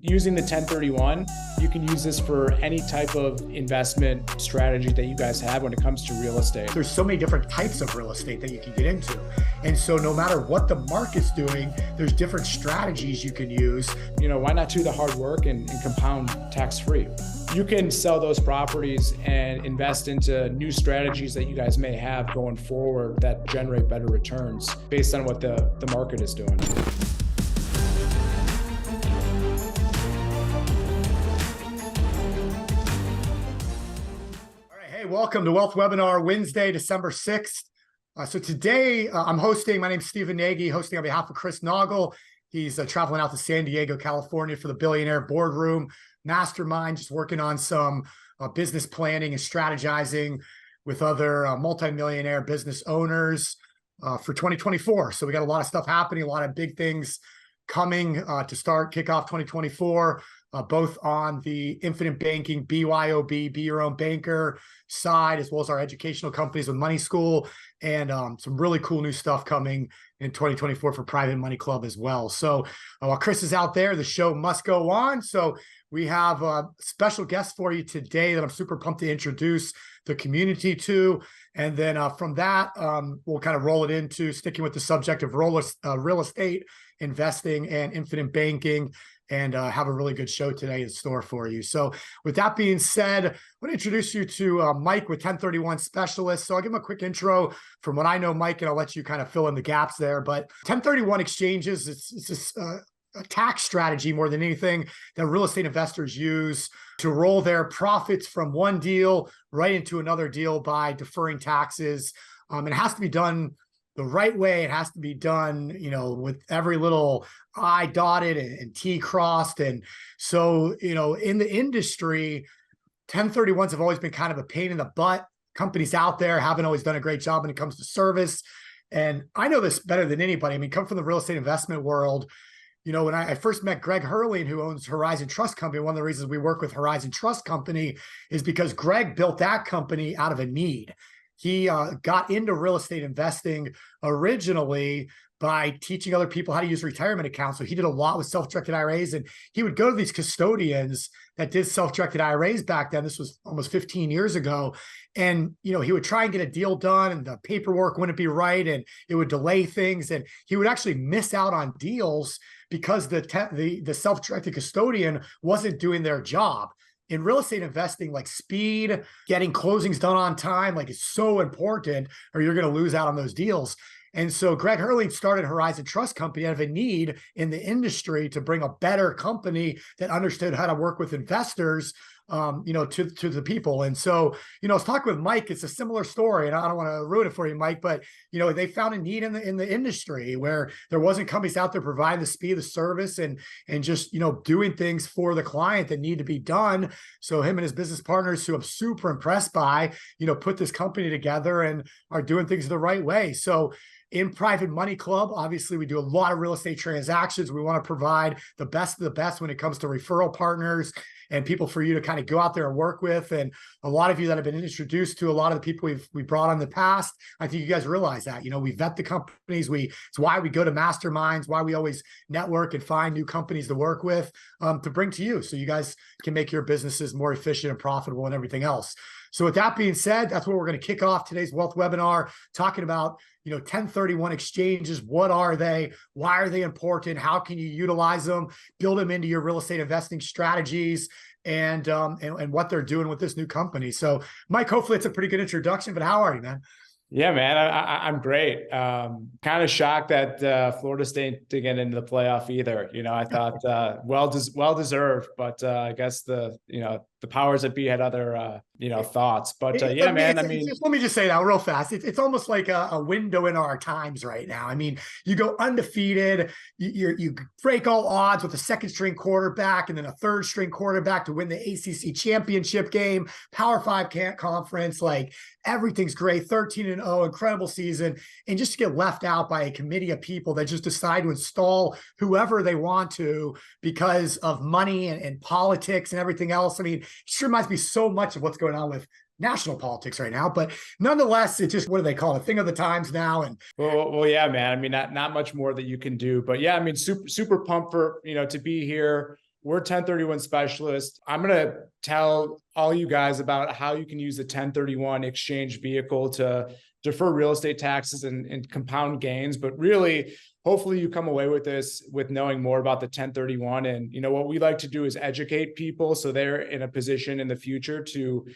Using the 1031, you can use this for any type of investment strategy that you guys have when it comes to real estate. There's so many different types of real estate that you can get into. And so no matter what the market's doing, there's different strategies you can use. Why not do the hard work and compound tax-free? You can sell those properties and invest into new strategies that you guys may have going forward that generate better returns based on what the market is doing. Hey, welcome to Wealth Webinar Wednesday, December 6th. So today I'm hosting, my name's Stephen Nagy, hosting on behalf of Chris Naugle. He's traveling out to San Diego, California for the Billionaire boardroom mastermind, just working on some business planning and strategizing with other multimillionaire business owners for 2024. So we got a lot of stuff happening, a lot of big things coming to kick off 2024. Both on the infinite banking, BYOB, be your own banker side, as well as our educational companies with Money School, and some really cool new stuff coming in 2024 for Private Money Club as well. So while Chris is out there, the show must go on. So we have a special guest for you today that I'm super pumped to introduce the community to. And then from that, we'll kind of roll it into sticking with the subject of real estate investing and infinite banking, and have a really good show today in store for you. So with that being said, I want to introduce you to Mike with 1031 Specialist. So I'll give him a quick intro from what I know, Mike, and I'll let you kind of fill in the gaps there. But 1031 exchanges, it's a tax strategy more than anything that real estate investors use to roll their profits from one deal right into another deal by deferring taxes. It has to be done the right way. It has to be done, with every little I dotted and T crossed. And so, in the industry, 1031s have always been kind of a pain in the butt. Companies out there haven't always done a great job when it comes to service. And I know this better than anybody. I mean, come from the real estate investment world. When I first met Greg Hurley, who owns Horizon Trust Company, one of the reasons we work with Horizon Trust Company is because Greg built that company out of a need. He got into real estate investing originally by teaching other people how to use retirement accounts. So he did a lot with self-directed IRAs, and he would go to these custodians that did self-directed IRAs back then. This was almost 15 years ago. And, he would try and get a deal done, and the paperwork wouldn't be right, and it would delay things. And he would actually miss out on deals because the self-directed custodian wasn't doing their job. In real estate investing, like speed, getting closings done on time, like it's so important, or you're going to lose out on those deals. And so Greg Hurley started Horizon Trust Company out of a need in the industry to bring a better company that understood how to work with investors, to the people. And so, I was talking with Mike. It's a similar story, and I don't want to ruin it for you, Mike, but, they found a need in the industry where there wasn't companies out there providing the speed, the service, and just, doing things for the client that need to be done. So him and his business partners, who I'm super impressed by, put this company together and are doing things the right way. So in Private Money Club, obviously, we do a lot of real estate transactions. We want to provide the best of the best when it comes to referral partners and people for you to kind of go out there and work with. And a lot of you that have been introduced to a lot of the people we brought on in the past, I think you guys realize that. We vet the companies. It's why we go to masterminds, why we always network and find new companies to work with, to bring to you, so you guys can make your businesses more efficient and profitable and everything else. So with that being said, that's what we're going to kick off today's wealth webinar, talking about 1031 exchanges. What are they? Why are they important? How can you utilize them? Build them into your real estate investing strategies, and what they're doing with this new company. So, Mike, hopefully it's a pretty good introduction. But how are you, man? Yeah, man, I'm great. Kind of shocked that Florida State didn't get into the playoff either. I thought well deserved, but I guess the powers that be had other thoughts. But yeah, man, I mean, let me just say that real fast. It's almost like a window in our times right now. I mean, you go undefeated, you break all odds with a second string quarterback and then a third string quarterback to win the ACC championship game, Power 5 conference, like everything's great, 13-0, incredible season, and just to get left out by a committee of people that just decide to install whoever they want to because of money and politics and everything else. I mean, it sure reminds me so much of what's going on with national politics right now, but nonetheless, it's just, what do they call it? A thing of the times now. And well, yeah, man. I mean, not much more that you can do, but yeah, I mean, super pumped for, to be here. we're 1031 specialists. I'm going to tell all you guys about how you can use a 1031 exchange vehicle to defer real estate taxes and compound gains. But really, hopefully you come away with this with knowing more about the 1031. And, what we like to do is educate people so they're in a position in the future to,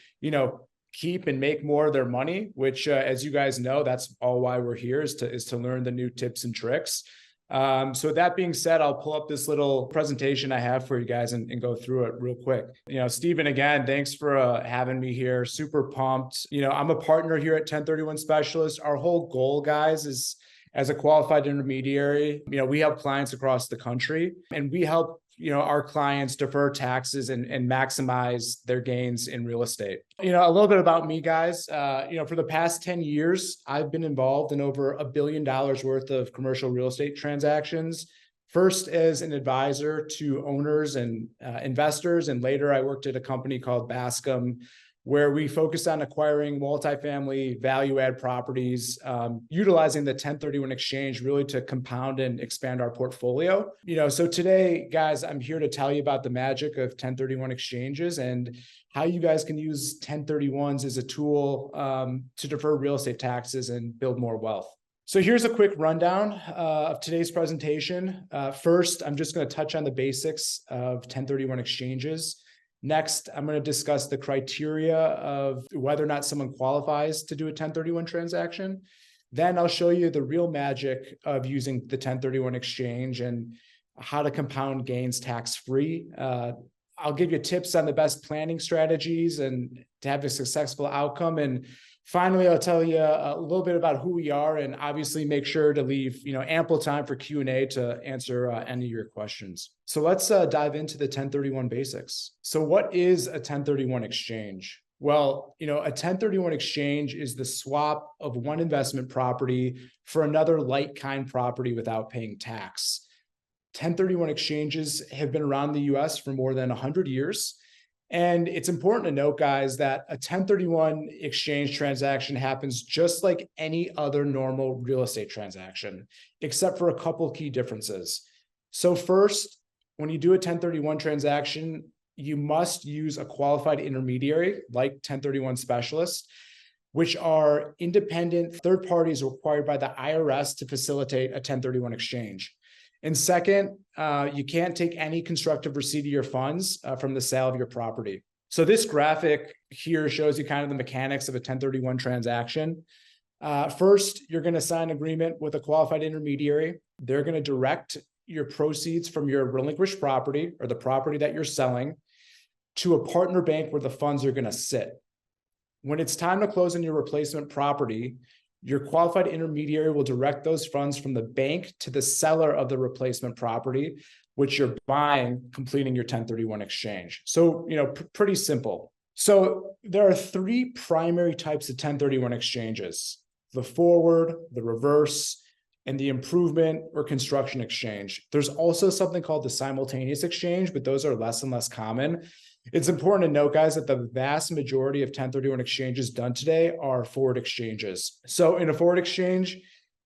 keep and make more of their money, which, as you guys know, that's all why we're here is to learn the new tips and tricks. So with that being said, I'll pull up this little presentation I have for you guys and go through it real quick. Stephen, again, thanks for having me here. Super pumped. I'm a partner here at 1031 Specialist. Our whole goal, guys, is as a qualified intermediary, we help clients across the country, and we help our clients defer taxes and maximize their gains in real estate. A little bit about me, guys. For the past 10 years, I've been involved in over $1 billion worth of commercial real estate transactions. First as an advisor to owners and investors, and later I worked at a company called Bascom, where we focused on acquiring multifamily value-add properties, utilizing the 1031 exchange really to compound and expand our portfolio. So today, guys, I'm here to tell you about the magic of 1031 exchanges and how you guys can use 1031s as a tool to defer real estate taxes and build more wealth. So here's a quick rundown of today's presentation. First, I'm just going to touch on the basics of 1031 exchanges. Next, I'm going to discuss the criteria of whether or not someone qualifies to do a 1031 transaction. Then I'll show you the real magic of using the 1031 exchange and how to compound gains tax-free. I'll give you tips on the best planning strategies and to have a successful outcome. And finally, I'll tell you a little bit about who we are, and obviously make sure to leave ample time for Q&A to answer any of your questions. So let's dive into the 1031 basics. So what is a 1031 exchange? Well, a 1031 exchange is the swap of one investment property for another like-kind property without paying tax. 1031 exchanges have been around the US for more than 100 years. And it's important to note, guys, that a 1031 exchange transaction happens just like any other normal real estate transaction, except for a couple key differences. So first, when you do a 1031 transaction, you must use a qualified intermediary like 1031 specialists, which are independent third parties required by the IRS to facilitate a 1031 exchange. And second, you can't take any constructive receipt of your funds from the sale of your property. So this graphic here shows you kind of the mechanics of a 1031 transaction. First, you're going to sign an agreement with a qualified intermediary. They're going to direct your proceeds from your relinquished property or the property that you're selling to a partner bank where the funds are going to sit. When it's time to close on your replacement property, your qualified intermediary will direct those funds from the bank to the seller of the replacement property, which you're buying, completing your 1031 exchange. So, pretty simple. So there are three primary types of 1031 exchanges: the forward, the reverse, and the improvement or construction exchange. There's also something called the simultaneous exchange, but those are less and less common. It's important to note, guys, that the vast majority of 1031 exchanges done today are forward exchanges. So in a forward exchange,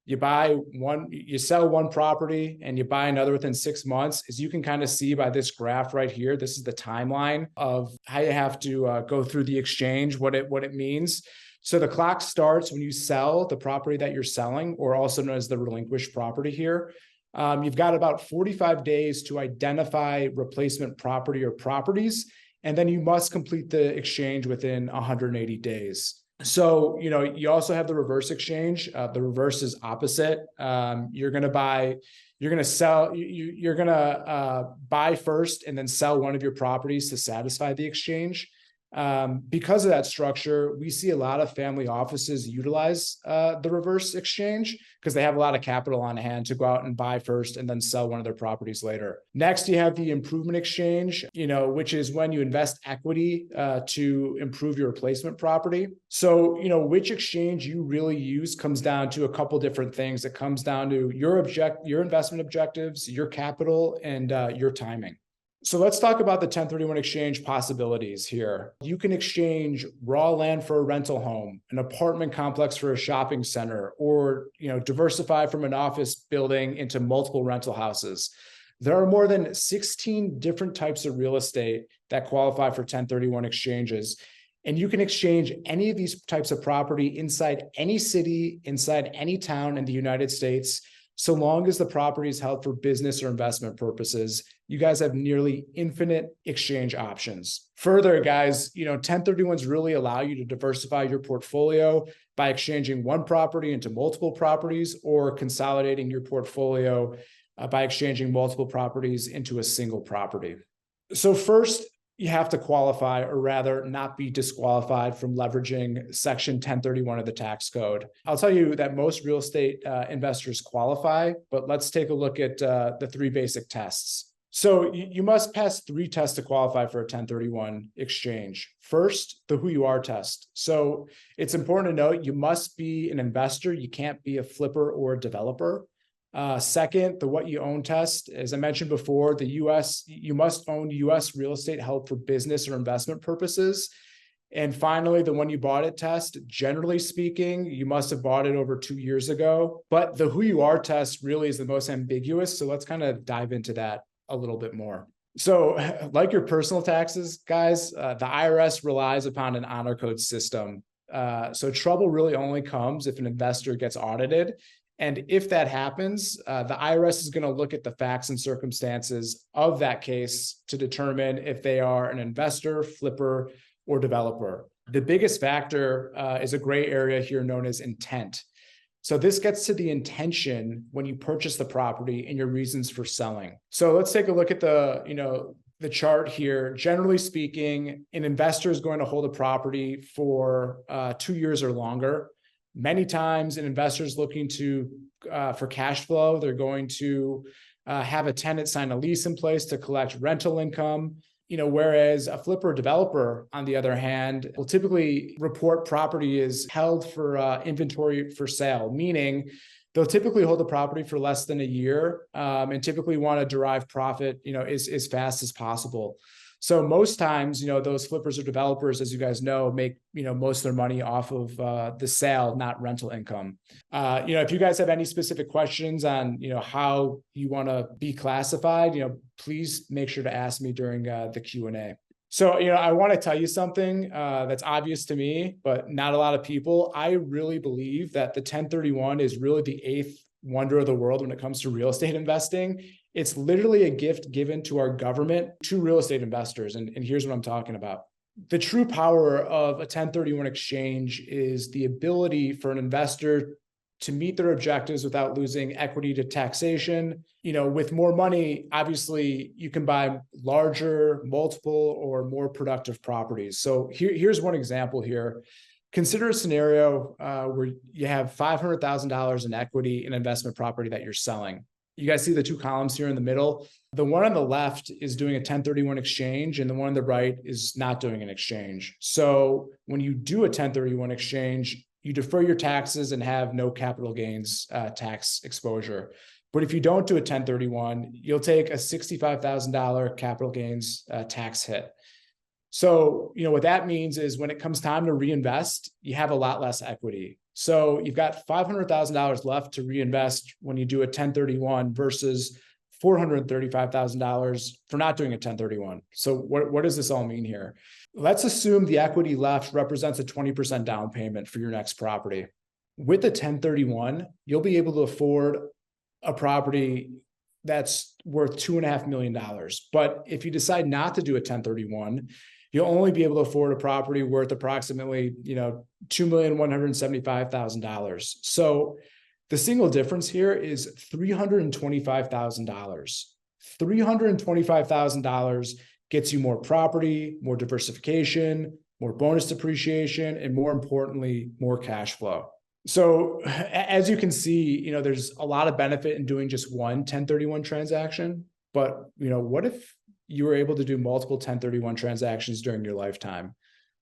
you sell one property and you buy another within 6 months. As you can kind of see by this graph right here, this is the timeline of how you have to go through the exchange, what it means. So the clock starts when you sell the property that you're selling, or also known as the relinquished property here. You've got about 45 days to identify replacement property or properties, and then you must complete the exchange within 180 days. So, you also have the reverse exchange. The reverse is opposite. You're going to buy first and then sell one of your properties to satisfy the exchange. Because of that structure, we see a lot of family offices utilize the reverse exchange because they have a lot of capital on hand to go out and buy first and then sell one of their properties later. Next, you have the improvement exchange, which is when you invest equity to improve your replacement property. So, which exchange you really use comes down to a couple different things. It comes down to your investment objectives, your capital, and your timing. So let's talk about the 1031 exchange possibilities here. You can exchange raw land for a rental home, an apartment complex for a shopping center, or diversify from an office building into multiple rental houses. There are more than 16 different types of real estate that qualify for 1031 exchanges. And you can exchange any of these types of property inside any city, inside any town in the United States, so long as the property is held for business or investment purposes. You guys have nearly infinite exchange options. Further, guys, 1031s really allow you to diversify your portfolio by exchanging one property into multiple properties, or consolidating your portfolio by exchanging multiple properties into a single property. So first, you have to qualify, or rather not be disqualified from leveraging Section 1031 of the tax code. I'll tell you that most real estate investors qualify, but let's take a look at the three basic tests. So you must pass three tests to qualify for a 1031 exchange. First, the who you are test. So it's important to note you must be an investor. You can't be a flipper or a developer. Second, the what you own test. As I mentioned before, you must own US real estate held for business or investment purposes. And finally, the when you bought it test. Generally speaking, you must have bought it over 2 years ago. But the who you are test really is the most ambiguous. So let's kind of dive into that a little bit more. So like your personal taxes, guys, the IRS relies upon an honor code system. So trouble really only comes if an investor gets audited. And if that happens, the IRS is going to look at the facts and circumstances of that case to determine if they are an investor, flipper, or developer. The biggest factor is a gray area here known as intent. So this gets to the intention when you purchase the property and your reasons for selling. So let's take a look at the chart here. Generally speaking, an investor is going to hold a property for 2 years or longer. Many times an investor is looking for cash flow. They're going to have a tenant sign a lease in place to collect rental income. Whereas a flipper developer, on the other hand, will typically report property is held for inventory for sale, meaning they'll typically hold the property for less than a year and typically want to derive profit, as fast as possible. So most times, those flippers or developers, as you guys know, make, most of their money off of the sale, not rental income. If you guys have any specific questions on, how you want to be classified, please make sure to ask me during the Q&A. So, I want to tell you something that's obvious to me, but not a lot of people. I really believe that the 1031 is really the eighth wonder of the world when it comes to real estate investing. It's literally a gift given to our government to real estate investors. And here's what I'm talking about. The true power of a 1031 exchange is the ability for an investor to meet their objectives without losing equity to taxation. With more money, obviously, you can buy larger, multiple, or more productive properties. So here's one example here. Consider a scenario where you have $500,000 in equity in investment property that you're selling. You guys see the two columns here in the middle. The one on the left is doing a 1031 exchange, and the one on the right is not doing an exchange. So when you do a 1031 exchange, you defer your taxes and have no capital gains tax exposure. But if you don't do a 1031, you'll take a $65,000 capital gains tax hit. So, what that means is when it comes time to reinvest, you have a lot less equity. So you've got $500,000 left to reinvest when you do a 1031 versus $435,000 for not doing a 1031. So what does this all mean here? Let's assume the equity left represents a 20% down payment for your next property. With a 1031, you'll be able to afford a property that's worth $2.5 million. But if you decide not to do a 1031, you'll only be able to afford a property worth approximately, $2,175,000. So the single difference here is $325,000. $325,000 gets you more property, more diversification, more bonus depreciation, and more importantly, more cash flow. So as you can see, there's a lot of benefit in doing just one 1031 transaction. But, what if you were able to do multiple 1031 transactions during your lifetime?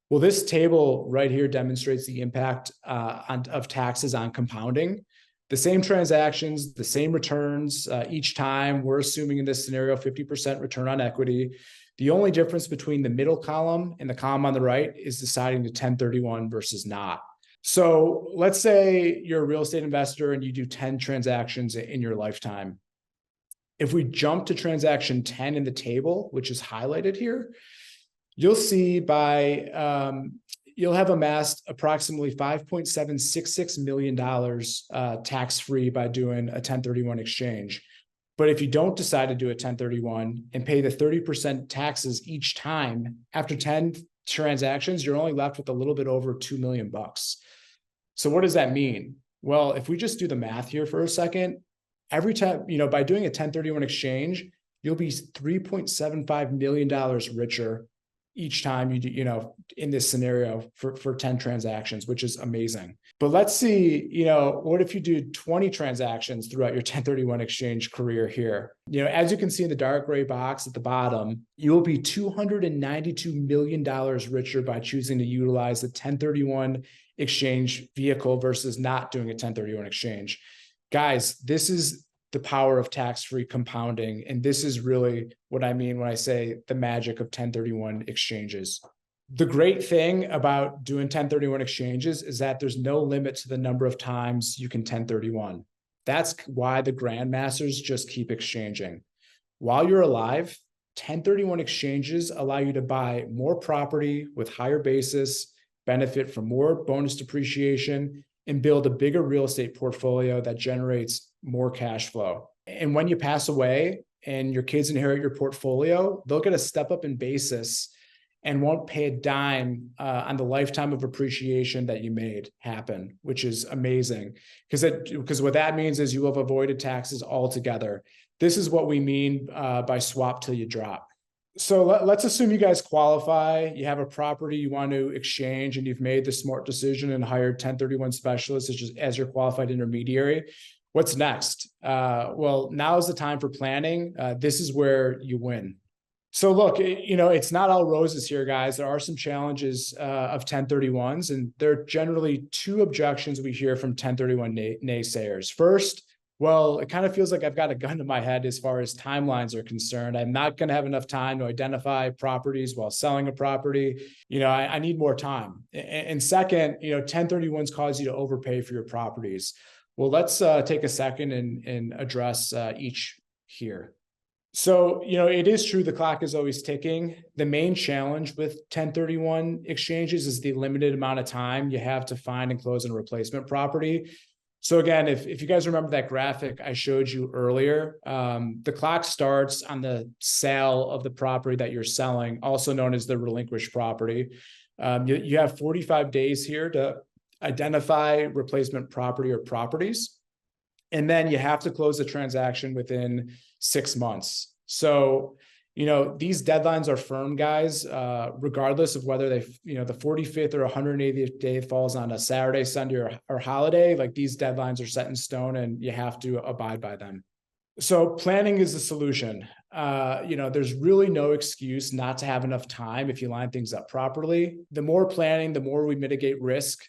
Well, this table right here demonstrates the impact of taxes on compounding. The same transactions, the same returns each time. We're assuming in this scenario 50% return on equity. The only difference between the middle column and the column on the right is deciding to 1031 versus not. So let's say you're a real estate investor and you do 10 transactions in your lifetime. If we jump to transaction 10 in the table, which is highlighted here, you'll see you'll have amassed approximately $5.766 million tax-free by doing a 1031 exchange. But if you don't decide to do a 1031 and pay the 30% taxes each time, after 10 transactions, you're only left with a little bit over $2 million. So what does that mean? Well, if we just do the math here for a second, every time, by doing a 1031 exchange, you'll be $3.75 million richer each time you do, in this scenario for 10 transactions, which is amazing. But let's see, what if you do 20 transactions throughout your 1031 exchange career here? As you can see in the dark gray box at the bottom, you will be $292 million richer by choosing to utilize the 1031 exchange vehicle versus not doing a 1031 exchange. Guys, this is the power of tax-free compounding. And this is really what I mean when I say the magic of 1031 exchanges. The great thing about doing 1031 exchanges is that there's no limit to the number of times you can 1031. That's why the grandmasters just keep exchanging. While you're alive, 1031 exchanges allow you to buy more property with higher basis, benefit from more bonus depreciation, and build a bigger real estate portfolio that generates more cash flow. And when you pass away and your kids inherit your portfolio, they'll get a step up in basis and won't pay a dime on the lifetime of appreciation that you made happen, which is amazing. Because what that means is you have avoided taxes altogether. This is what we mean by swap till you drop. So let's assume you guys qualify, you have a property you want to exchange, and you've made the smart decision and hired 1031 specialists as your qualified intermediary. What's next? Well, now is the time for planning. This is where you win. So look, it's not all roses here, guys. There are some challenges of 1031s, and there are generally two objections we hear from 1031 naysayers. First, well, it kind of feels like I've got a gun to my head as far as timelines are concerned. I'm not going to have enough time to identify properties while selling a property. I need more time. And second, 1031s cause you to overpay for your properties. Well, let's take a second and address each here. So, it is true the clock is always ticking. The main challenge with 1031 exchanges is the limited amount of time you have to find and close a replacement property. So again, if you guys remember that graphic I showed you earlier, the clock starts on the sale of the property that you're selling, also known as the relinquished property. You have 45 days here to identify replacement property or properties, and then you have to close the transaction within 6 months. So, these deadlines are firm, guys, regardless of whether the 45th or 180th day falls on a Saturday, Sunday, or holiday. Like, these deadlines are set in stone and you have to abide by them. So planning is the solution. There's really no excuse not to have enough time if you line things up properly. The more planning, the more we mitigate risk.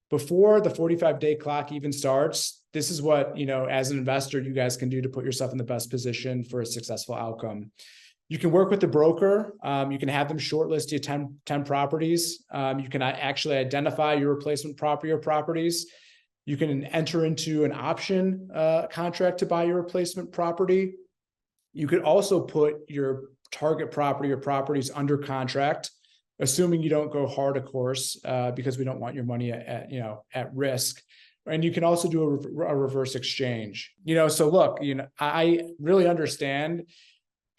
Before the 45-day clock even starts, this is what, as an investor, you guys can do to put yourself in the best position for a successful outcome. You can work with the broker. You can have them shortlist you 10 properties. You can actually identify your replacement property or properties. You can enter into an option contract to buy your replacement property. You could also put your target property or properties under contract, assuming you don't go hard, of course, because we don't want your money at risk. And you can also do a reverse exchange. So look, I really understand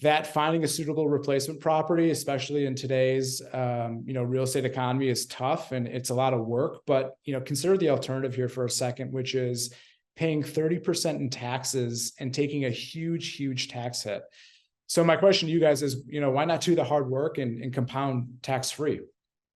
that finding a suitable replacement property, especially in today's, real estate economy, is tough and it's a lot of work. But, consider the alternative here for a second, which is paying 30% in taxes and taking a huge, huge tax hit. So my question to you guys is, why not do the hard work and compound tax-free?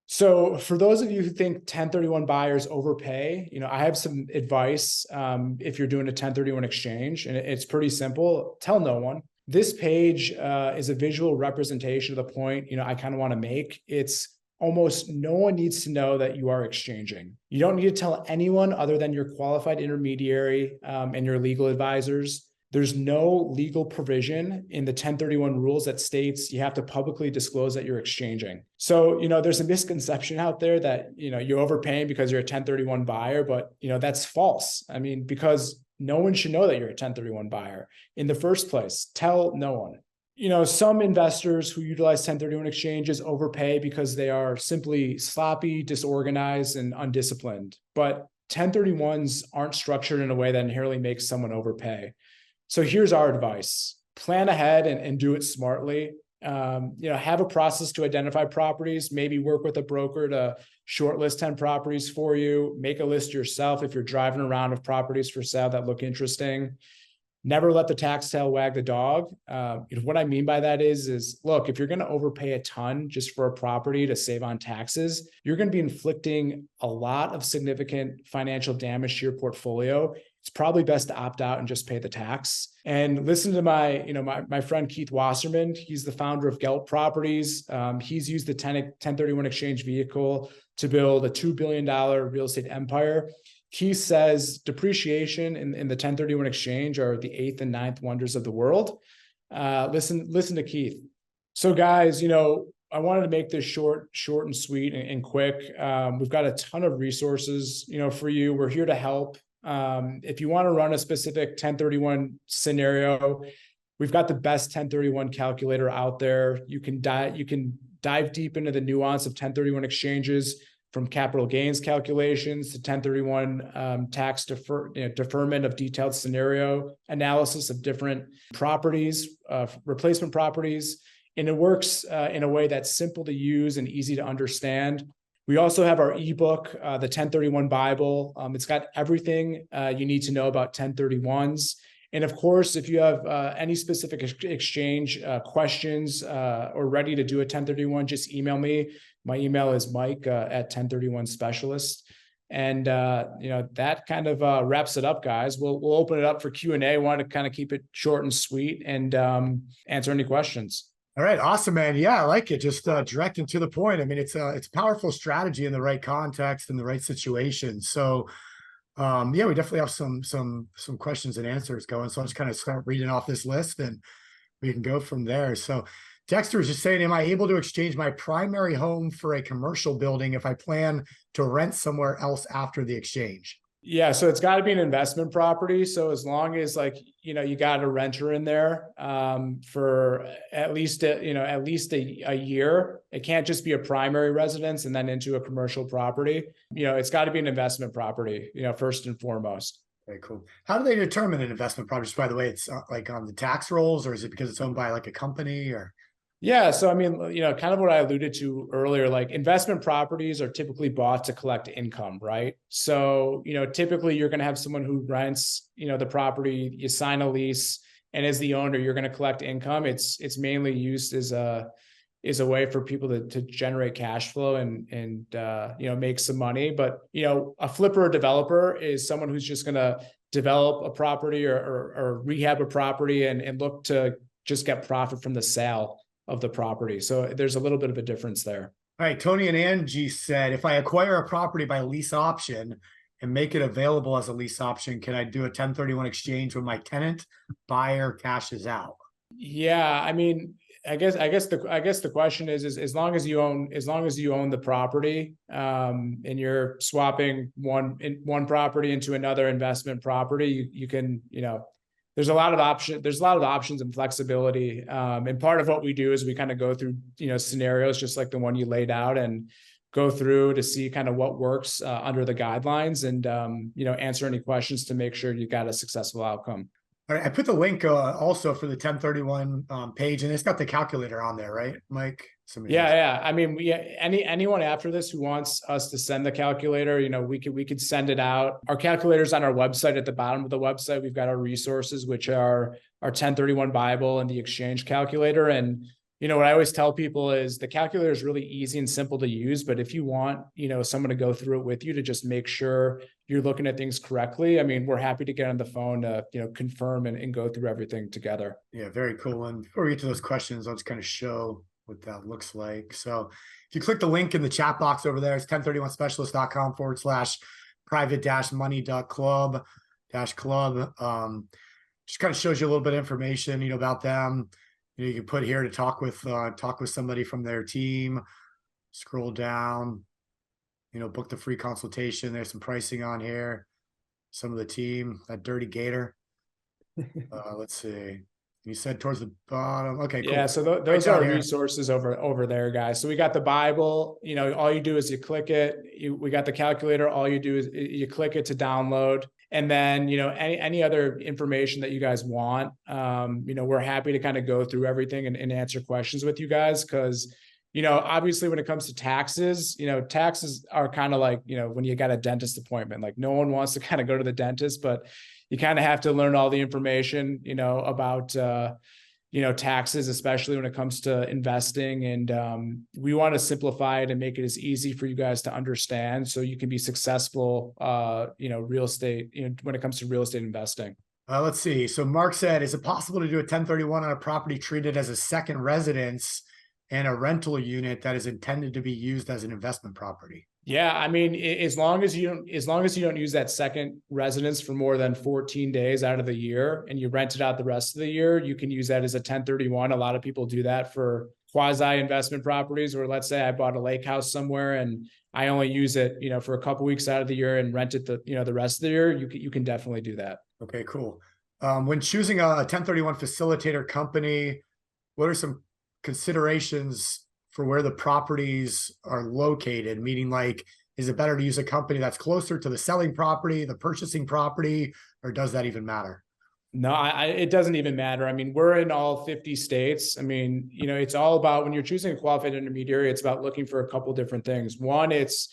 So for those of you who think 1031 buyers overpay, I have some advice if you're doing a 1031 exchange, and it's pretty simple. Tell no one. This page is a visual representation of the point, I kind of want to make. It's almost no one needs to know that you are exchanging. You don't need to tell anyone other than your qualified intermediary and your legal advisors. There's no legal provision in the 1031 rules that states you have to publicly disclose that you're exchanging. So, there's a misconception out there that, you're overpaying because you're a 1031 buyer, but, that's false. I mean, because no one should know that you're a 1031 buyer in the first place. Tell no one. Some investors who utilize 1031 exchanges overpay because they are simply sloppy, disorganized, and undisciplined. But 1031s aren't structured in a way that inherently makes someone overpay. So here's our advice. Plan ahead and do it smartly. Have a process to identify properties, maybe work with a broker to shortlist 10 properties for you, make a list yourself if you're driving around of properties for sale that look interesting. Never let the tax tail wag the dog. What I mean by that is look, if you're going to overpay a ton just for a property to save on taxes, you're going to be inflicting a lot of significant financial damage to your portfolio. It's probably best to opt out and just pay the tax. And listen to my friend Keith Wasserman. He's the founder of Gelt Properties. He's used the 1031 exchange vehicle to build a $2 billion real estate empire. He says depreciation in the 1031 exchange are the 8th and 9th wonders of the world. Listen to Keith. So guys, I wanted to make this short and sweet and quick. We've got a ton of resources, for you. We're here to help. If you want to run a specific 1031 scenario, we've got the best 1031 calculator out there. You can dive deep into the nuance of 1031 exchanges, from capital gains calculations to 1031 tax deferment of detailed scenario analysis of different properties, replacement properties. And it works in a way that's simple to use and easy to understand. We also have our ebook, the 1031 Bible. It's got everything you need to know about 1031s. And of course, if you have any specific exchange questions or ready to do a 1031, just email me. My email is Mike at 1031specialist. And that kind of wraps it up, guys. We'll open it up for Q&A. Want to kind of keep it short and sweet and answer any questions. All right, awesome, man. Yeah, I like it. Just direct and to the point. I mean, it's a powerful strategy in the right context and the right situation. So, we definitely have some questions and answers going. So I'll just kind of start reading off this list, and we can go from there. So Dexter is just saying, am I able to exchange my primary home for a commercial building if I plan to rent somewhere else after the exchange? Yeah, so it's got to be an investment property. So as long as you got a renter in there for at least a year, it can't just be a primary residence and then into a commercial property. It's got to be an investment property, first and foremost. Very cool. How do they determine an investment property? Just by the way, it's like on the tax rolls, or is it because it's owned by like a company or? Yeah. So, I mean, kind of what I alluded to earlier, like investment properties are typically bought to collect income, right? So, typically you're going to have someone who rents, the property, you sign a lease, and as the owner, you're going to collect income. It's mainly used as a way for people to generate cash flow and make some money. But, a flipper or developer is someone who's just going to develop a property or rehab a property and look to just get profit from the sale of the property. So there's a little bit of a difference there. All right. Tony and Angie said, if I acquire a property by lease option and make it available as a lease option, can I do a 1031 exchange when my tenant buyer cashes out? Yeah. I mean, I guess the question is as long as you own the property, and you're swapping one property into another investment property, you can, there's a lot of options and flexibility. And part of what we do is we kind of go through, scenarios just like the one you laid out and go through to see kind of what works under the guidelines and, answer any questions to make sure you got a successful outcome. All right. I put the link also for the 1031 page, and it's got the calculator on there, right, Mike? Yeah. I mean, anyone after this who wants us to send the calculator, we could send it out. Our calculator's on our website. At the bottom of the website, we've got our resources, which are our 1031 Bible and the exchange calculator. And, what I always tell people is the calculator is really easy and simple to use. But if you want, someone to go through it with you to just make sure you're looking at things correctly, I mean, we're happy to get on the phone to, confirm and go through everything together. Yeah, very cool. And before we get to those questions, I'll just kind of show what that looks like. So if you click the link in the chat box over there, it's 1031specialist.com/private-money.club. Just kind of shows you a little bit of information, about them. You can put here to talk with somebody from their team. Scroll down, book the free consultation. There's some pricing on here. some of the team, that dirty gator. Let's see. You said towards the bottom. Okay, cool. Yeah, so those are resources over there, guys. So we got the Bible. You know, all you do is you click it. We got the calculator. All you do is you click it to download. And then, you know, any other information that you guys want, you know, we're happy to kind of go through everything and answer questions with you guys. Because, you know, obviously when it comes to taxes, you know, taxes are kind of like, you know, when you got a dentist appointment, like no one wants to kind of go to the dentist, but you kind of have to learn all the information, you know, about, you know, taxes, especially when it comes to investing. And we want to simplify it and make it as easy for you guys to understand so you can be successful, you know, real estate, you know, when it comes to real estate investing. Let's see. So Mark said, is it possible to do a 1031 on a property treated as a second residence and a rental unit that is intended to be used as an investment property? Yeah, I mean, as long as you don't use that second residence for more than 14 days out of the year and you rent it out the rest of the year, you can use that as a 1031. A lot of people do that for quasi investment properties, or let's say I bought a lake house somewhere and I only use it, you know, for a couple of weeks out of the year and rent it the rest of the year. You can definitely do that. Okay, cool. When choosing a 1031 facilitator company, what are some considerations for where the properties are located? Meaning, like, is it better to use a company that's closer to the selling property, the purchasing property, or does that even matter? No, it doesn't even matter. I mean, we're in all 50 states. I mean, you know, it's all about when you're choosing a qualified intermediary, it's about looking for a couple different things. One, it's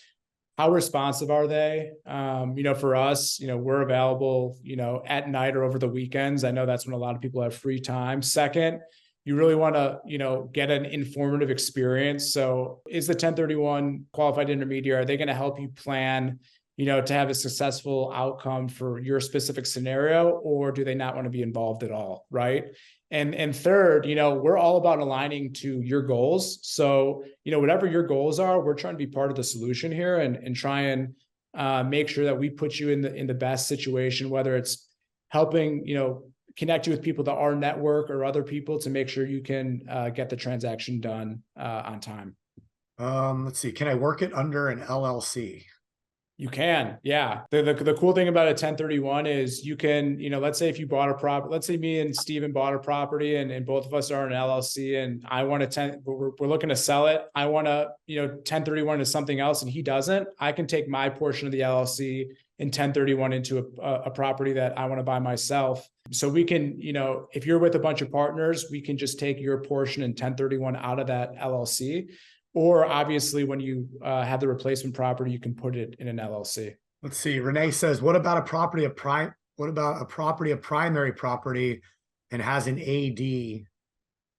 how responsive are they? You know, for us, you know, we're available, you know, at night or over the weekends. I know that's when a lot of people have free time. Second, you really want to, you know, get an informative experience. So is the 1031 qualified intermediary, are they going to help you plan, you know, to have a successful outcome for your specific scenario, or do they not want to be involved at all? Right. And third, you know, we're all about aligning to your goals. So, you know, whatever your goals are, we're trying to be part of the solution here and try and make sure that we put you in the best situation, whether it's helping, you know, connect you with people to our network or other people to make sure you can get the transaction done on time. Let's see. Can I work it under an LLC? You can, yeah. The cool thing about a 1031 is you can, you know, let's say if you bought a property, let's say me and Steven bought a property and both of us are an LLC and I want to we're looking to sell it. I want to, you know, 1031 to something else and he doesn't. I can take my portion of the LLC and 1031 into a property that I want to buy myself. So we can, you know, if you're with a bunch of partners, we can just take your portion and 1031 out of that LLC. Or obviously when you have the replacement property, you can put it in an LLC. Let's see. Renee says, what about a property of primary property and has an AD? Can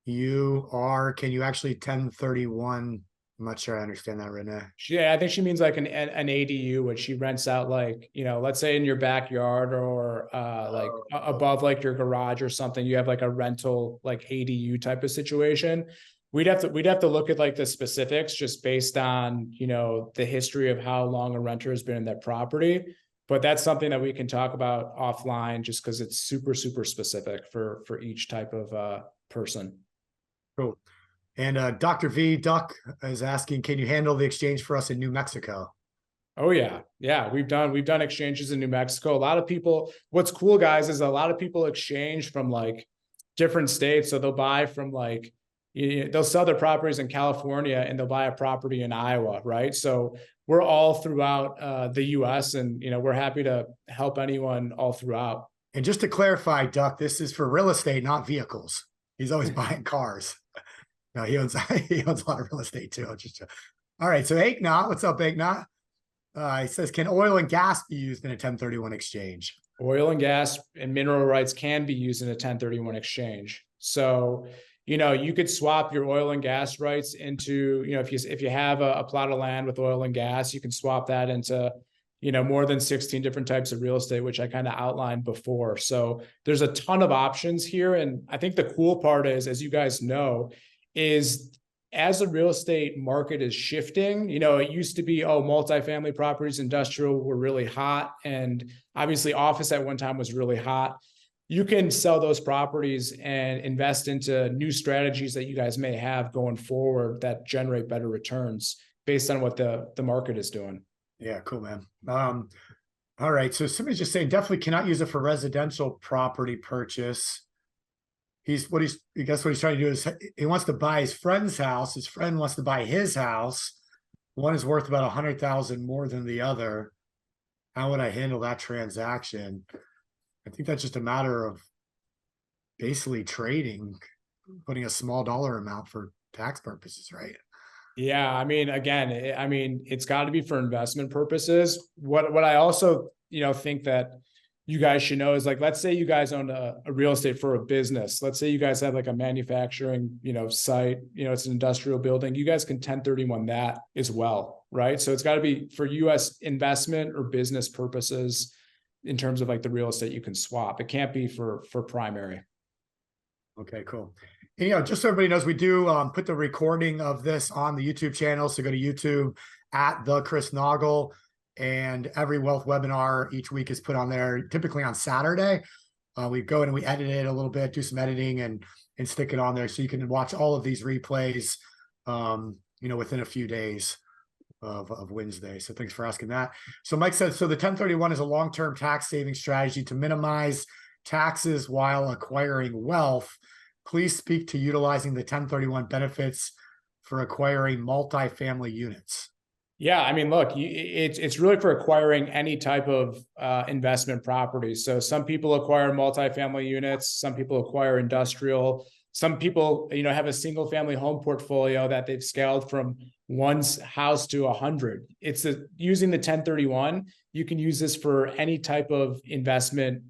you actually 1031? I'm not sure I understand that, Renee. Yeah, I think she means like an ADU, which she rents out, like, you know, let's say in your backyard or like above like your garage or something, you have like a rental like ADU type of situation. We'd have to look at like the specifics just based on, you know, the history of how long a renter has been in that property. But that's something that we can talk about offline just because it's super, super specific for each type of person. Cool. And Dr. V Duck is asking, can you handle the exchange for us in New Mexico? Oh yeah. Yeah. We've done exchanges in New Mexico. A lot of people, what's cool, guys, is a lot of people exchange from like different states. So they'll buy from like, they'll sell their properties in California and they'll buy a property in Iowa, right? So we're all throughout the US and, you know, we're happy to help anyone all throughout. And just to clarify, Duck, this is for real estate, not vehicles. He's always buying cars. No, he owns a lot of real estate too. All right. So Aiknot, what's up, Aiknot? He says, can oil and gas be used in a 1031 exchange? Oil and gas and mineral rights can be used in a 1031 exchange. So, you know, you could swap your oil and gas rights into, you know, if you have a plot of land with oil and gas, you can swap that into, you know, more than 16 different types of real estate, which I kind of outlined before. So there's a ton of options here. And I think the cool part is, as you guys know, is as the real estate market is shifting, you know, it used to be, oh, multifamily properties, industrial were really hot. And obviously office at one time was really hot. You can sell those properties and invest into new strategies that you guys may have going forward that generate better returns based on what the market is doing. Yeah, cool, man. All right. So somebody's just saying definitely cannot use it for residential property purchase. I guess what he's trying to do is he wants to buy his friend's house. His friend wants to buy his house. One is worth about 100,000 more than the other. How would I handle that transaction? I think that's just a matter of basically trading, putting a small dollar amount for tax purposes, right? Yeah, I mean, again, I mean, it's got to be for investment purposes. What I also, think that you guys should know is, like, let's say you guys own a real estate for a business. Let's say you guys have like a manufacturing, site, it's an industrial building. You guys can 1031 that as well, right? So it's got to be for US investment or business purposes in terms of like the real estate you can swap. It can't be for primary. Okay, cool. And, just so everybody knows, we do put the recording of this on the YouTube channel. So go to YouTube at the Chris Naugle, and every wealth webinar each week is put on there, typically on Saturday. We go in and we edit it a little bit, do some editing and stick it on there. So you can watch all of these replays, within a few days of Wednesday. So thanks for asking that. So Mike said, so the 1031 is a long-term tax saving strategy to minimize taxes while acquiring wealth. Please speak to utilizing the 1031 benefits for acquiring multifamily units. Yeah, I mean, look, it's really for acquiring any type of investment property. So some people acquire multifamily units, some people acquire industrial, some people, have a single family home portfolio that they've scaled from one house to 100. It's using the 1031. You can use this for any type of investment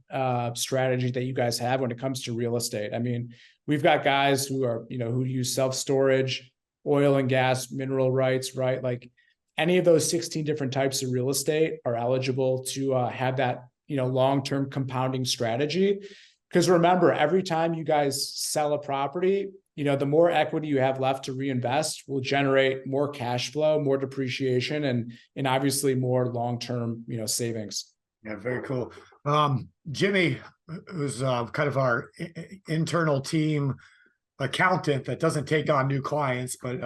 strategy that you guys have when it comes to real estate. I mean, we've got guys who are, who use self-storage, oil and gas, mineral rights, right? Like, any of those 16 different types of real estate are eligible to have that, long-term compounding strategy. Because remember, every time you guys sell a property, the more equity you have left to reinvest will generate more cash flow, more depreciation, and obviously more long-term, savings. Yeah, very cool. Jimmy, who's kind of our internal team accountant that doesn't take on new clients, but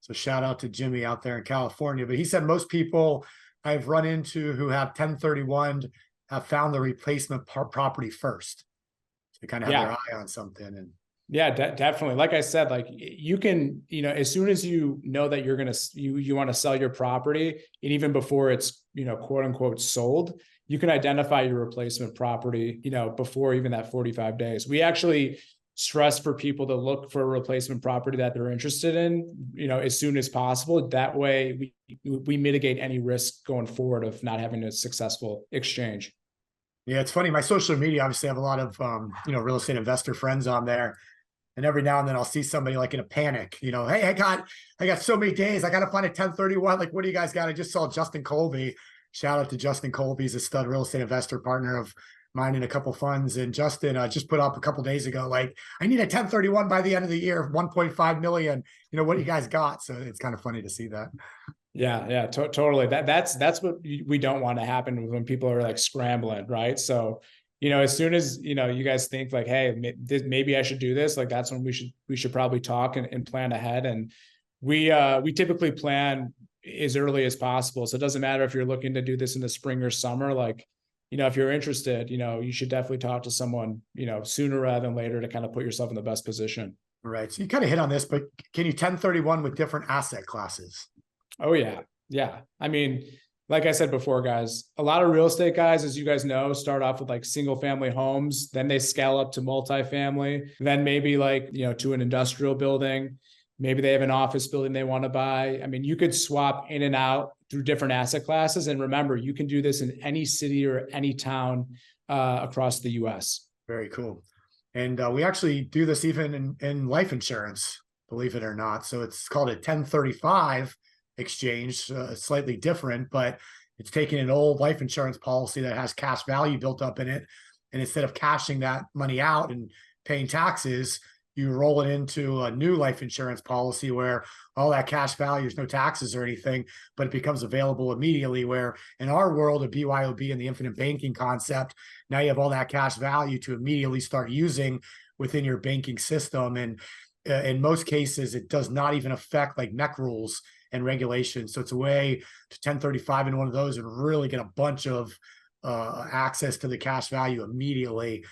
so shout out to Jimmy out there in California. But he said most people I've run into who have 1031 have found the replacement property first. So they kind of have their eye on something. And yeah, definitely. Like I said, like, you can, as soon as you know that you're going to, you want to sell your property, and even before it's, quote unquote sold, you can identify your replacement property, before even that 45 days. We actually stress for people to look for a replacement property that they're interested in, as soon as possible. That way we mitigate any risk going forward of not having a successful exchange. Yeah, it's funny. My social media, obviously, I have a lot of, real estate investor friends on there. And every now and then I'll see somebody like in a panic, hey, I got so many days. I got to find a 1031. Like, what do you guys got? I just saw Justin Colby. Shout out to Justin Colby. He's a stud real estate investor partner of mine in a couple funds. And Justin just put up a couple days ago, like, I need a 1031 by the end of the year, 1.5 million. What do you guys got? So it's kind of funny to see that. Yeah, totally. That's what we don't want to happen when people are like scrambling, right? So, as soon as, you guys think like, hey, maybe I should do this, like, that's when we should probably talk and plan ahead. And we typically plan as early as possible. So it doesn't matter if you're looking to do this in the spring or summer, like, if you're interested, you should definitely talk to someone, sooner rather than later to kind of put yourself in the best position. Right. So you kind of hit on this, but can you 1031 with different asset classes? Oh yeah. Yeah. I mean, like I said before, guys, a lot of real estate guys, as you guys know, start off with like single family homes, then they scale up to multifamily, then maybe like, to an industrial building. Maybe they have an office building they want to buy. I mean, you could swap in and out through different asset classes. And remember, you can do this in any city or any town across the US. Very cool. And we actually do this even in life insurance, believe it or not. So it's called a 1035 exchange, slightly different, but it's taking an old life insurance policy that has cash value built up in it. And instead of cashing that money out and paying taxes, you roll it into a new life insurance policy where all that cash value is no taxes or anything, but it becomes available immediately. Where in our world of BYOB and the infinite banking concept, now you have all that cash value to immediately start using within your banking system. And in most cases, it does not even affect like MEC rules and regulations. So it's a way to 1035 in one of those and really get a bunch of access to the cash value immediately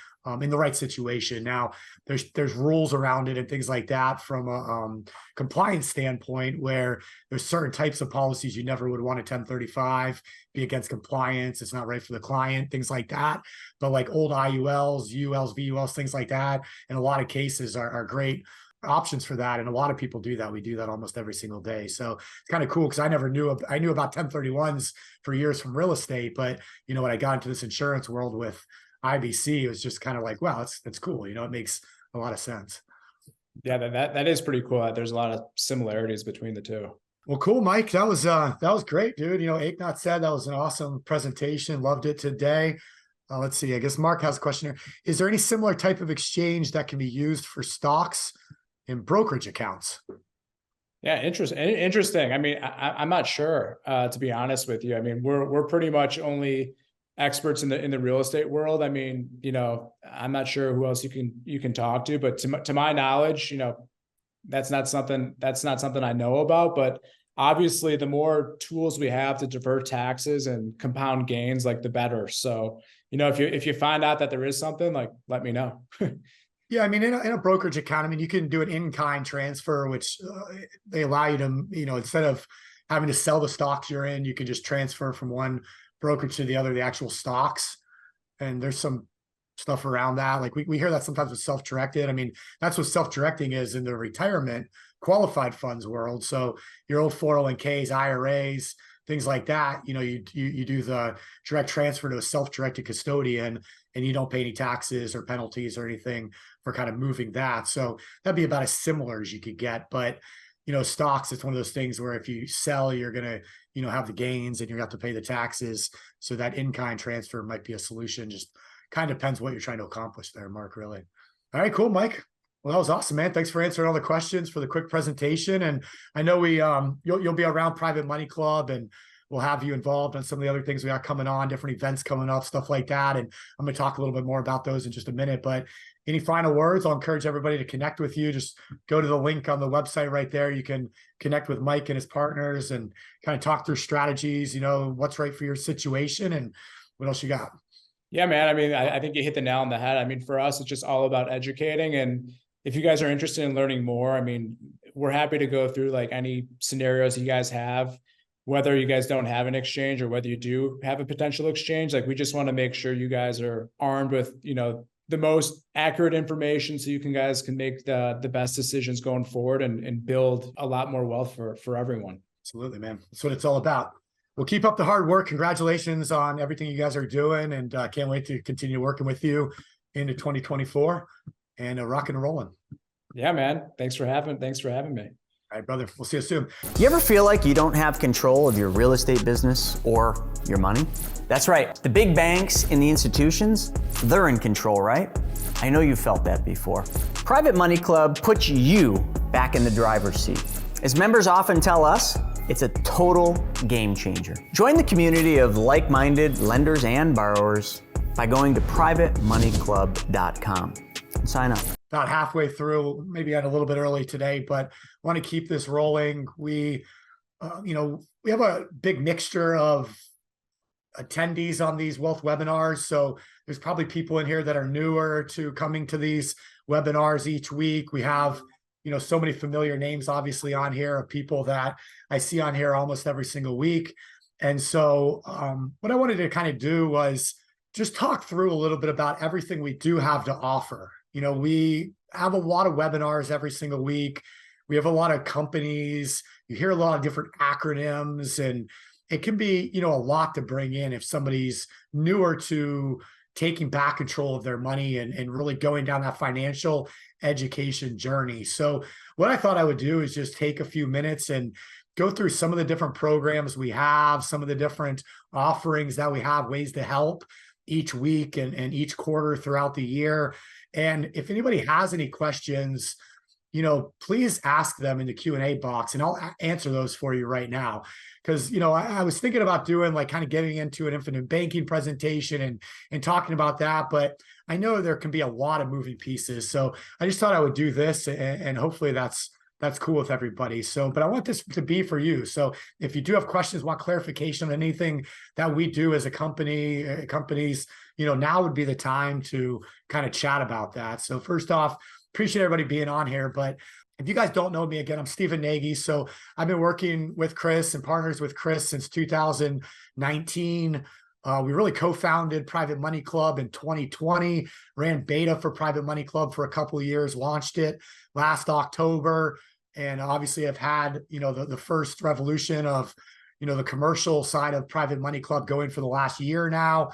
in the right situation. Now, there's rules around it and things like that from a compliance standpoint, where there's certain types of policies you never would want a 1035, be against compliance. It's not right for the client, things like that. But like old IULs, ULs, VULs, things like that, in a lot of cases are great options for that. And a lot of people do that. We do that almost every single day. So it's kind of cool, because I knew about 1031s for years from real estate, but when I got into this insurance world with IBC, it was just kind of like, wow, that's cool. It makes a lot of sense. Yeah, that is pretty cool. There's a lot of similarities between the two. Well, cool, Mike. That was great, dude. Aiknat said that was an awesome presentation. Loved it today. Let's see. I guess Mark has a question here. Is there any similar type of exchange that can be used for stocks in brokerage accounts? Yeah, interesting. I mean, I'm not sure, to be honest with you. I mean, we're pretty much only experts in the real estate world. I mean, I'm not sure who else you can talk to, but to my knowledge, that's not something I know about. But obviously, the more tools we have to divert taxes and compound gains, like the better. So, if you find out that there is something, like, let me know. Yeah, I mean, in a brokerage account, I mean, you can do an in-kind transfer, which they allow you to, instead of having to sell the stocks you're in, you can just transfer from one brokerage to the other, the actual stocks. And there's some stuff around that. Like we hear that sometimes with self-directed. I mean, that's what self-directing is in the retirement qualified funds world. So your old 401ks, IRAs, things like that, you do the direct transfer to a self-directed custodian, and you don't pay any taxes or penalties or anything for kind of moving that. So that'd be about as similar as you could get. But, stocks, it's one of those things where if you sell, you're going to, have the gains and you have to pay the taxes. So that in-kind transfer might be a solution. Just kind of depends what you're trying to accomplish there, Mark, really. All right, cool, Mike. Well, that was awesome, man. Thanks for answering all the questions, for the quick presentation. And I know you'll be around Private Money Club, and we'll have you involved on some of the other things we got coming on, different events coming up, stuff like that. And I'm going to talk a little bit more about those in just a minute. But any final words? I'll encourage everybody to connect with you. Just go to the link on the website right there. You can connect with Mike and his partners and kind of talk through strategies, what's right for your situation, and what else you got. Yeah, man. I mean, I think you hit the nail on the head. I mean, for us, it's just all about educating. And if you guys are interested in learning more, I mean, we're happy to go through like any scenarios you guys have, whether you guys don't have an exchange or whether you do have a potential exchange. Like, we just want to make sure you guys are armed with, the most accurate information, so you guys can make the best decisions going forward and build a lot more wealth for everyone. Absolutely, man. That's what it's all about. Well, keep up the hard work. Congratulations on everything you guys are doing, and can't wait to continue working with you into 2024 and rock and rolling. Yeah, man. Thanks for having me. All right, brother. We'll see you soon. You ever feel like you don't have control of your real estate business or your money? That's right. The big banks and the institutions, they're in control, right? I know you've felt that before. Private Money Club puts you back in the driver's seat. As members often tell us, it's a total game changer. Join the community of like-minded lenders and borrowers by going to privatemoneyclub.com and sign up. About halfway through, maybe got a little bit early today, but want to keep this rolling. We have a big mixture of attendees on these wealth webinars. So there's probably people in here that are newer to coming to these webinars each week. We have, so many familiar names obviously on here of people that I see on here almost every single week. And so what I wanted to kind of do was just talk through a little bit about everything we do have to offer. We have a lot of webinars every single week. We have a lot of companies. You hear a lot of different acronyms, and it can be, a lot to bring in if somebody's newer to taking back control of their money and really going down that financial education journey. So what I thought I would do is just take a few minutes and go through some of the different programs we have, some of the different offerings that we have, ways to help each week and each quarter throughout the year. And if anybody has any questions, please ask them in the Q&A box, and I'll answer those for you right now. Because, I was thinking about doing like kind of getting into an infinite banking presentation and talking about that, but I know there can be a lot of moving pieces. So I just thought I would do this, and hopefully that's that's cool with everybody. So, but I want this to be for you. So if you do have questions, want clarification on anything that we do as a company, companies, now would be the time to kind of chat about that. So first off, appreciate everybody being on here. But if you guys don't know me, again, I'm Stephen Nagy. So I've been working with Chris and partners with Chris since 2019. We really co-founded Private Money Club in 2020, ran beta for Private Money Club for a couple of years, launched it last October, and obviously have had, the first revolution of, the commercial side of Private Money Club going for the last year now.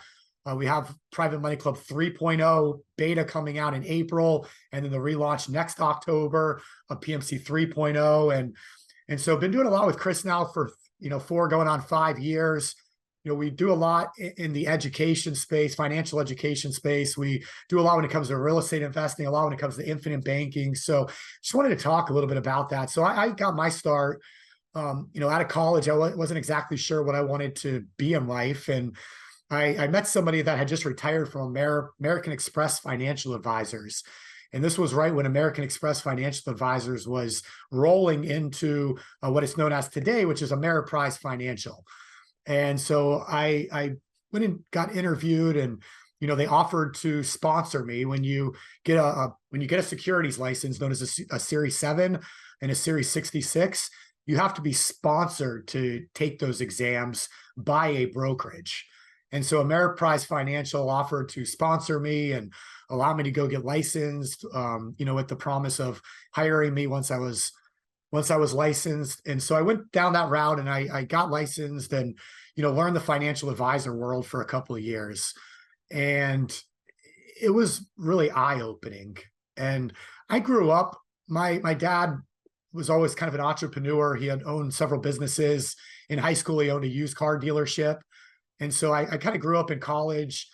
We have Private Money Club 3.0 beta coming out in April, and then the relaunch next October of PMC 3.0. And so I've been doing a lot with Chris now for, 4 going on 5 years. We do a lot in the education space, financial education space. We do a lot when it comes to real estate investing, a lot when it comes to infinite banking. So just wanted to talk a little bit about that. So I got my start, out of college. I wasn't exactly sure what I wanted to be in life. And I met somebody that had just retired from American Express Financial Advisors. And this was right when American Express Financial Advisors was rolling into what is known as today, which is Ameriprise Financial. And so I went and got interviewed, and they offered to sponsor me. When you get a securities license known as a Series 7 and a Series 66, you have to be sponsored to take those exams by a brokerage. And so Ameriprise Financial offered to sponsor me and allow me to go get licensed, with the promise of hiring me once I was licensed. And so I went down that route, and I got licensed and, learned the financial advisor world for a couple of years. And it was really eye-opening. And I grew up, my dad was always kind of an entrepreneur. He had owned several businesses. In high school, he owned a used car dealership. And so I kind of grew up in college,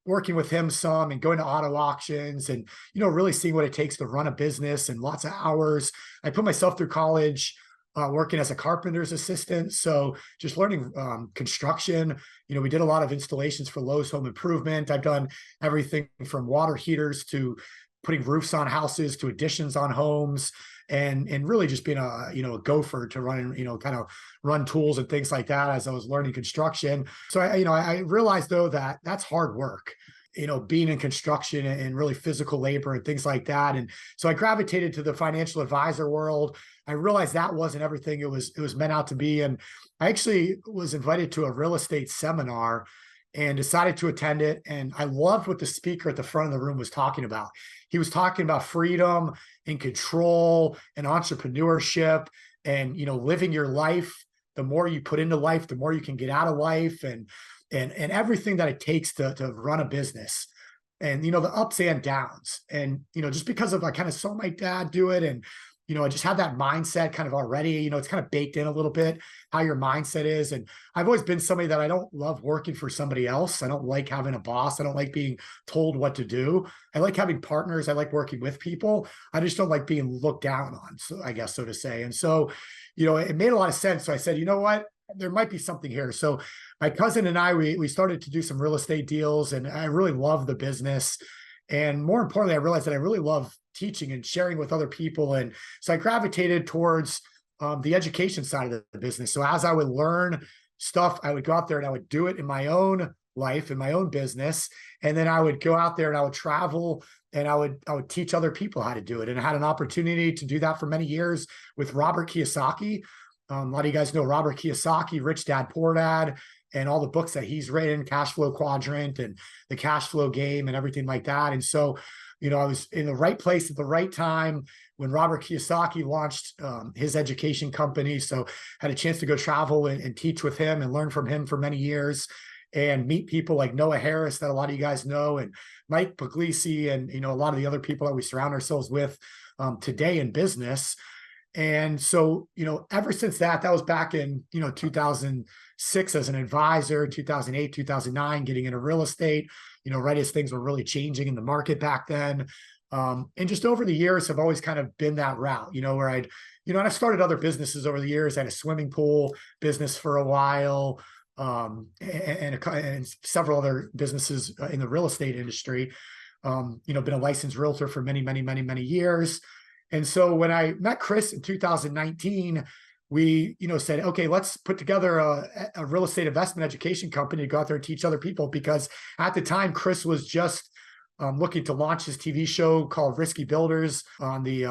working with him some and going to auto auctions and, really seeing what it takes to run a business and lots of hours. I put myself through college working as a carpenter's assistant. So just learning construction. We did a lot of installations for Lowe's Home Improvement. I've done everything from water heaters to putting roofs on houses to additions on homes. And really just being a gopher to run, kind of run tools and things like that as I was learning construction. So I realized though that that's hard work, being in construction and really physical labor and things like that. And so I gravitated to the financial advisor world. I realized that wasn't everything it was meant out to be. And I actually was invited to a real estate seminar and decided to attend it. And I loved what the speaker at the front of the room was talking about. He was talking about freedom and control and entrepreneurship and, living your life. The more you put into life, the more you can get out of life and everything that it takes to run a business and, the ups and downs. And, just because of, I kind of saw my dad do it and, I just had that mindset kind of already, it's kind of baked in a little bit how your mindset is. And I've always been somebody that I don't love working for somebody else. I don't like having a boss. I don't like being told what to do. I like having partners. I like working with people. I just don't like being looked down on, so I guess, so to say. And so, it made a lot of sense. So I said, you know what, there might be something here. So my cousin and I, we started to do some real estate deals, and I really love the business. And more importantly, I realized that I really love teaching and sharing with other people. And so I gravitated towards the education side of the business. So as I would learn stuff, I would go out there and I would do it in my own life, in my own business. And then I would go out there and I would travel and I would teach other people how to do it. And I had an opportunity to do that for many years with Robert Kiyosaki. A lot of you guys know Robert Kiyosaki, Rich Dad, Poor Dad, and all the books that he's written, Cashflow Quadrant and the Cashflow Game and everything like that. And so, I was in the right place at the right time when Robert Kiyosaki launched his education company. So had a chance to go travel and teach with him and learn from him for many years and meet people like Noah Harris that a lot of you guys know, and Mike Puglisi, and, a lot of the other people that we surround ourselves with today in business. And so, ever since that was back in, 2006 as an advisor, 2008, 2009, getting into real estate, right as things were really changing in the market back then. And just over the years have always kind of been that route, where I'd, and I've started other businesses over the years. I had a swimming pool business for a while, and several other businesses in the real estate industry. Been a licensed realtor for many, many, many, many years. And so when I met Chris in 2019, we, said, okay, let's put together a real estate investment education company to go out there and teach other people. Because at the time, Chris was just looking to launch his TV show called Risky Builders on the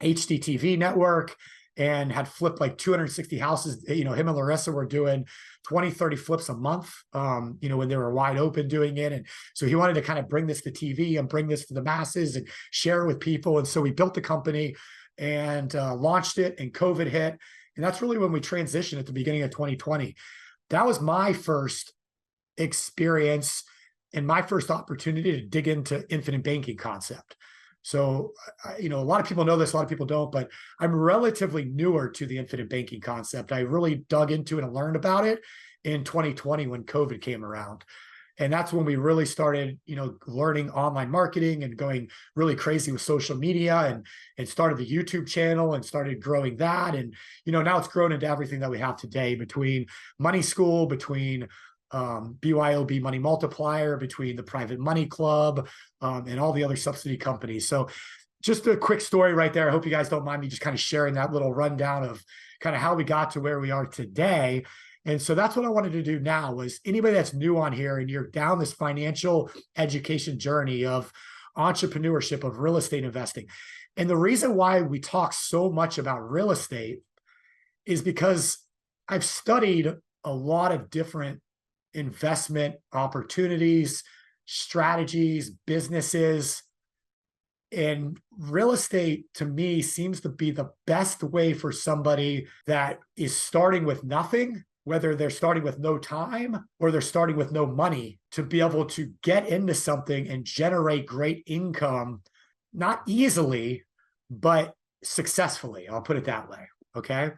HDTV network, and had flipped like 260 houses. Him and Larissa were doing 20, 30 flips a month, when they were wide open doing it. And so he wanted to kind of bring this to TV and bring this to the masses and share it with people. And so we built the company and launched it, and COVID hit. And that's really when we transitioned at the beginning of 2020. That was my first experience and my first opportunity to dig into infinite banking concept. So, a lot of people know this, a lot of people don't, but I'm relatively newer to the infinite banking concept. I really dug into it and learned about it in 2020 when COVID came around. And that's when we really started, learning online marketing and going really crazy with social media, and started the YouTube channel and started growing that. And, now it's grown into everything that we have today, between Money School, between BYOB Money Multiplier, between the Private Money Club, and all the other subsidy companies. So just a quick story right there. I hope you guys don't mind me just kind of sharing that little rundown of kind of how we got to where we are today. And so that's what I wanted to do now, was anybody that's new on here and you're down this financial education journey of entrepreneurship, of real estate investing. And the reason why we talk so much about real estate is because I've studied a lot of different investment opportunities, strategies, businesses. And real estate, to me, seems to be the best way for somebody that is starting with nothing, whether they're starting with no time or they're starting with no money, to be able to get into something and generate great income, not easily, but successfully. I'll put it that way. Okay.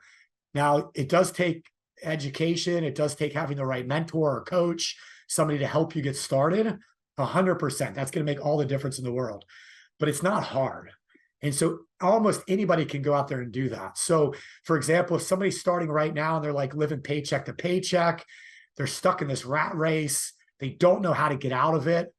Now, it does take education. It does take having the right mentor or coach, somebody to help you get started. 100%. That's going to make all the difference in the world, but it's not hard. And so almost anybody can go out there and do that. So for example, if somebody's starting right now and they're like living paycheck to paycheck, they're stuck in this rat race, they don't know how to get out of it.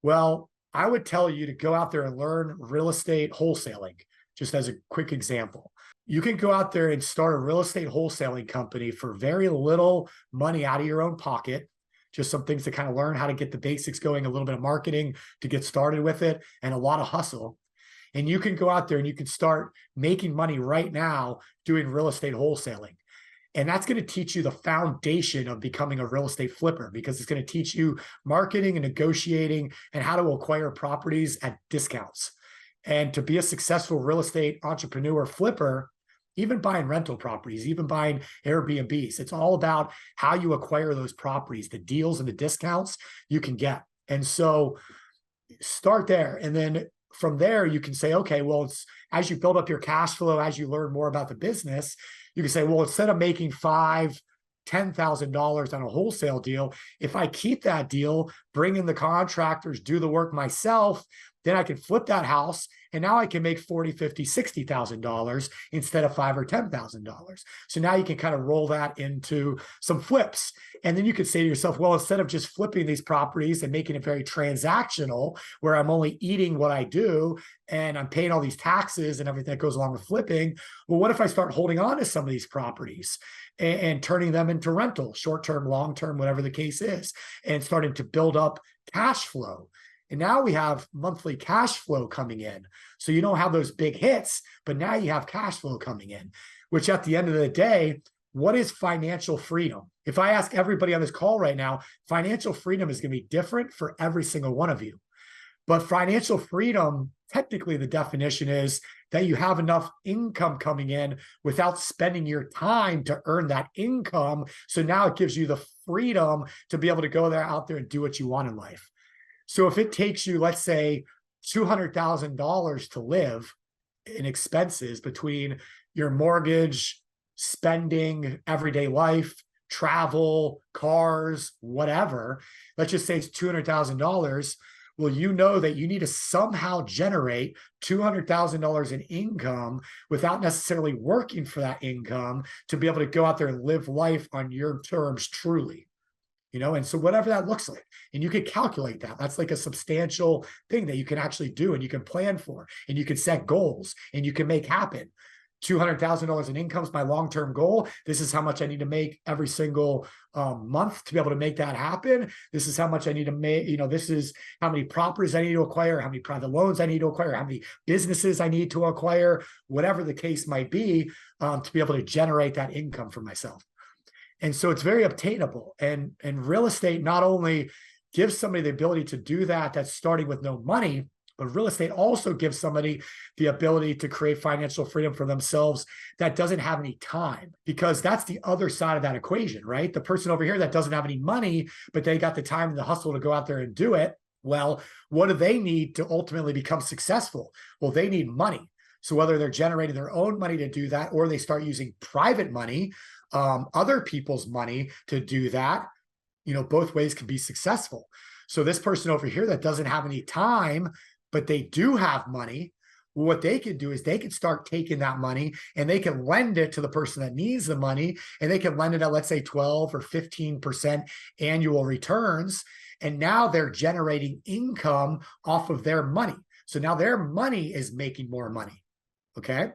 Well, I would tell you to go out there and learn real estate wholesaling, just as a quick example. You can go out there and start a real estate wholesaling company for very little money out of your own pocket. Just some things to kind of learn how to get the basics going, a little bit of marketing to get started with it, and a lot of hustle. And you can go out there and you can start making money right now doing real estate wholesaling. And that's going to teach you the foundation of becoming a real estate flipper, because it's going to teach you marketing and negotiating and how to acquire properties at discounts. And to be a successful real estate entrepreneur flipper, even buying rental properties, even buying Airbnbs, it's all about how you acquire those properties, the deals and the discounts you can get. And so start there. And then from there, you can say, okay, well, it's as you build up your cash flow, as you learn more about the business, you can say, well, instead of making $5,000, $10,000 on a wholesale deal, if I keep that deal, bring in the contractors, do the work myself, then I can flip that house. And now I can make $40,000, $50,000, $60,000 instead of $5,000 or $10,000. So now you can kind of roll that into some flips. And then you could say to yourself, well, instead of just flipping these properties and making it very transactional, where I'm only eating what I do and I'm paying all these taxes and everything that goes along with flipping, well, what if I start holding on to some of these properties and turning them into rental, short-term, long-term, whatever the case is, and starting to build up cash flow? And now we have monthly cash flow coming in. So you don't have those big hits, but now you have cash flow coming in, which at the end of the day, what is financial freedom? If I ask everybody on this call right now, financial freedom is going to be different for every single one of you. But financial freedom, technically the definition is that you have enough income coming in without spending your time to earn that income. So now it gives you the freedom to be able to go out there and do what you want in life. So if it takes you, let's say, $200,000 to live in expenses between your mortgage, spending, everyday life, travel, cars, whatever, let's just say it's $200,000. Well, you know that you need to somehow generate $200,000 in income without necessarily working for that income to be able to go out there and live life on your terms truly. and so whatever that looks like, and you can calculate that. That's like a substantial thing that you can actually do, and you can plan for, and you can set goals, and you can make happen. $200,000 in income is my long-term goal. This is how much I need to make every single month to be able to make that happen. This is how much I need to make, this is how many properties I need to acquire, how many private loans I need to acquire, how many businesses I need to acquire, whatever the case might be, to be able to generate that income for myself. And so it's very obtainable. And real estate not only gives somebody the ability to do that, that's starting with no money, but real estate also gives somebody the ability to create financial freedom for themselves that doesn't have any time, because that's the other side of that equation, right? The person over here that doesn't have any money, but they got the time and the hustle to go out there and do it. Well, what do they need to ultimately become successful? Well, they need money. So whether they're generating their own money to do that, or they start using private money, other people's money to do that, both ways can be successful. So this person over here that doesn't have any time, but they do have money, what they can do is they can start taking that money and they can lend it to the person that needs the money, and they can lend it at, let's say, 12 or 15% annual returns. And now they're generating income off of their money. So now their money is making more money. Okay.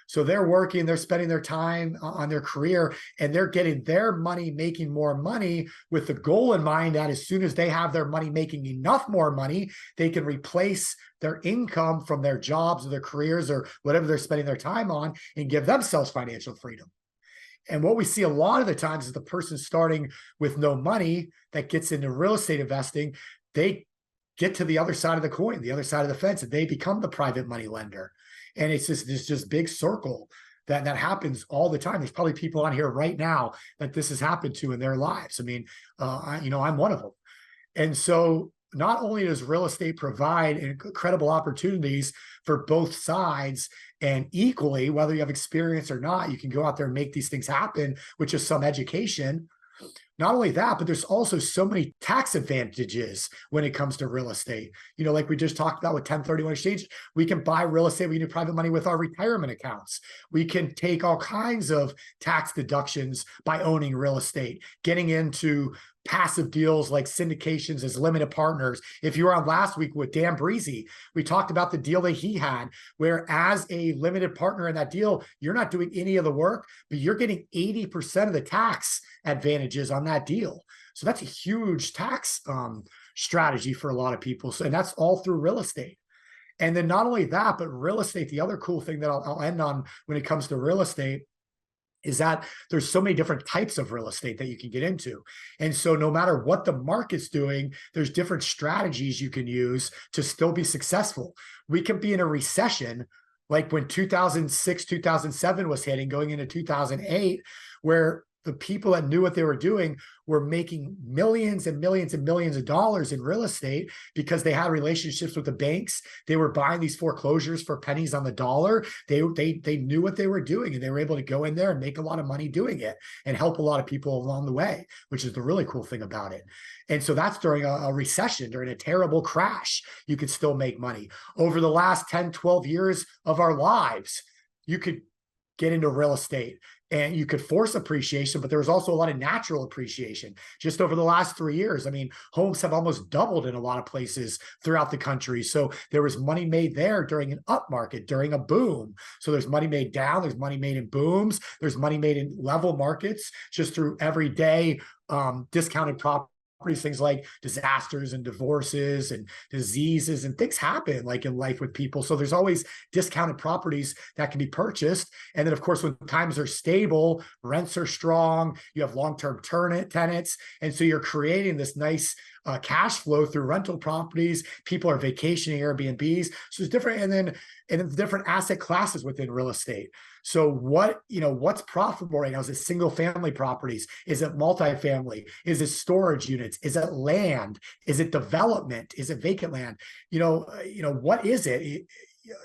So they're working, they're spending their time on their career, and they're getting their money, making more money, with the goal in mind that as soon as they have their money making enough more money, they can replace their income from their jobs or their careers or whatever they're spending their time on, and give themselves financial freedom. And what we see a lot of the times is the person starting with no money that gets into real estate investing, they get to the other side of the coin, the other side of the fence, and they become the private money lender. And it's just this big circle that happens all the time. There's probably people on here right now that this has happened to in their lives. I mean, I'm one of them. And so not only does real estate provide incredible opportunities for both sides, and equally, whether you have experience or not, you can go out there and make these things happen, which is some education. Not only that, but there's also so many tax advantages when it comes to real estate. Like we just talked about with 1031 exchange, we can buy real estate, we can do private money with our retirement accounts. We can take all kinds of tax deductions by owning real estate, getting into passive deals like syndications as limited partners. If you were on last week with Dan Breezy, we talked about the deal that he had, where as a limited partner in that deal, you're not doing any of the work, but you're getting 80% of the tax advantages on that deal. So that's a huge tax strategy for a lot of people. So, and that's all through real estate. And then not only that, but real estate, the other cool thing that I'll end on when it comes to real estate is that there's so many different types of real estate that you can get into. And so no matter what the market's doing, there's different strategies you can use to still be successful. We can be in a recession, like when 2006, 2007 was hitting, going into 2008, where the people that knew what they were doing were making millions and millions and millions of dollars in real estate because they had relationships with the banks. They were buying these foreclosures for pennies on the dollar. They knew what they were doing, and they were able to go in there and make a lot of money doing it and help a lot of people along the way, which is the really cool thing about it. And so that's during a recession, during a terrible crash, you could still make money. Over the last 10, 12 years of our lives, you could get into real estate and you could force appreciation, but there was also a lot of natural appreciation. Just over the last 3 years, I mean, homes have almost doubled in a lot of places throughout the country. So there was money made there during an up market, during a boom. So there's money made down, there's money made in booms, there's money made in level markets, just through everyday discounted properties. Things like disasters and divorces and diseases and things happen like in life with people. So there's always discounted properties that can be purchased. And then of course, when times are stable, rents are strong, you have long-term tenants. And so you're creating this nice cash flow through rental properties. People are vacationing Airbnbs. So it's different. And then different asset classes within real estate. So what's profitable right now? Is it single family properties? Is it multifamily? Is it storage units? Is it land? Is it development? Is it vacant land? What is it?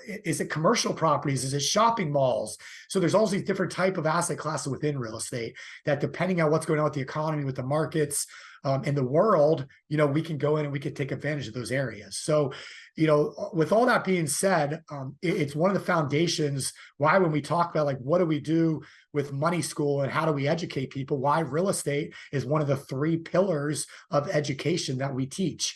Is it commercial properties? Is it shopping malls? So there's all these different type of asset classes within real estate that, depending on what's going on with the economy, with the markets, in the world, we can go in and we can take advantage of those areas. So with all that being said, it's one of the foundations why when we talk about like, what do we do with money school and how do we educate people, why real estate is one of the 3 pillars of education that we teach,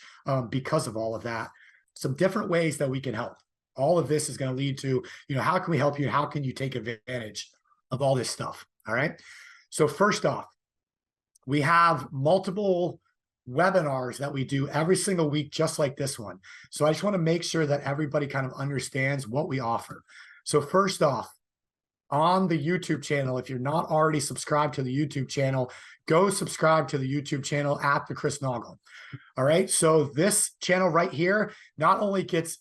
because of all of that. Some different ways that we can help. All of this is going to lead to, how can we help you? How can you take advantage of all this stuff? All right. So first off, we have multiple webinars that we do every single week, just like this one. So I just want to make sure that everybody kind of understands what we offer. So first off, on the YouTube channel, if you're not already subscribed to the YouTube channel, go subscribe to the YouTube channel at the Chris Naugle. All right. So this channel right here not only gets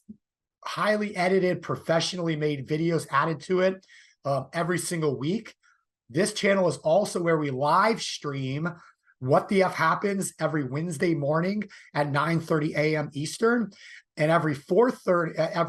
highly edited, professionally made videos added to it every single week. This channel is also where we live stream What the F Happens every Wednesday morning at 9:30 a.m. Eastern. And every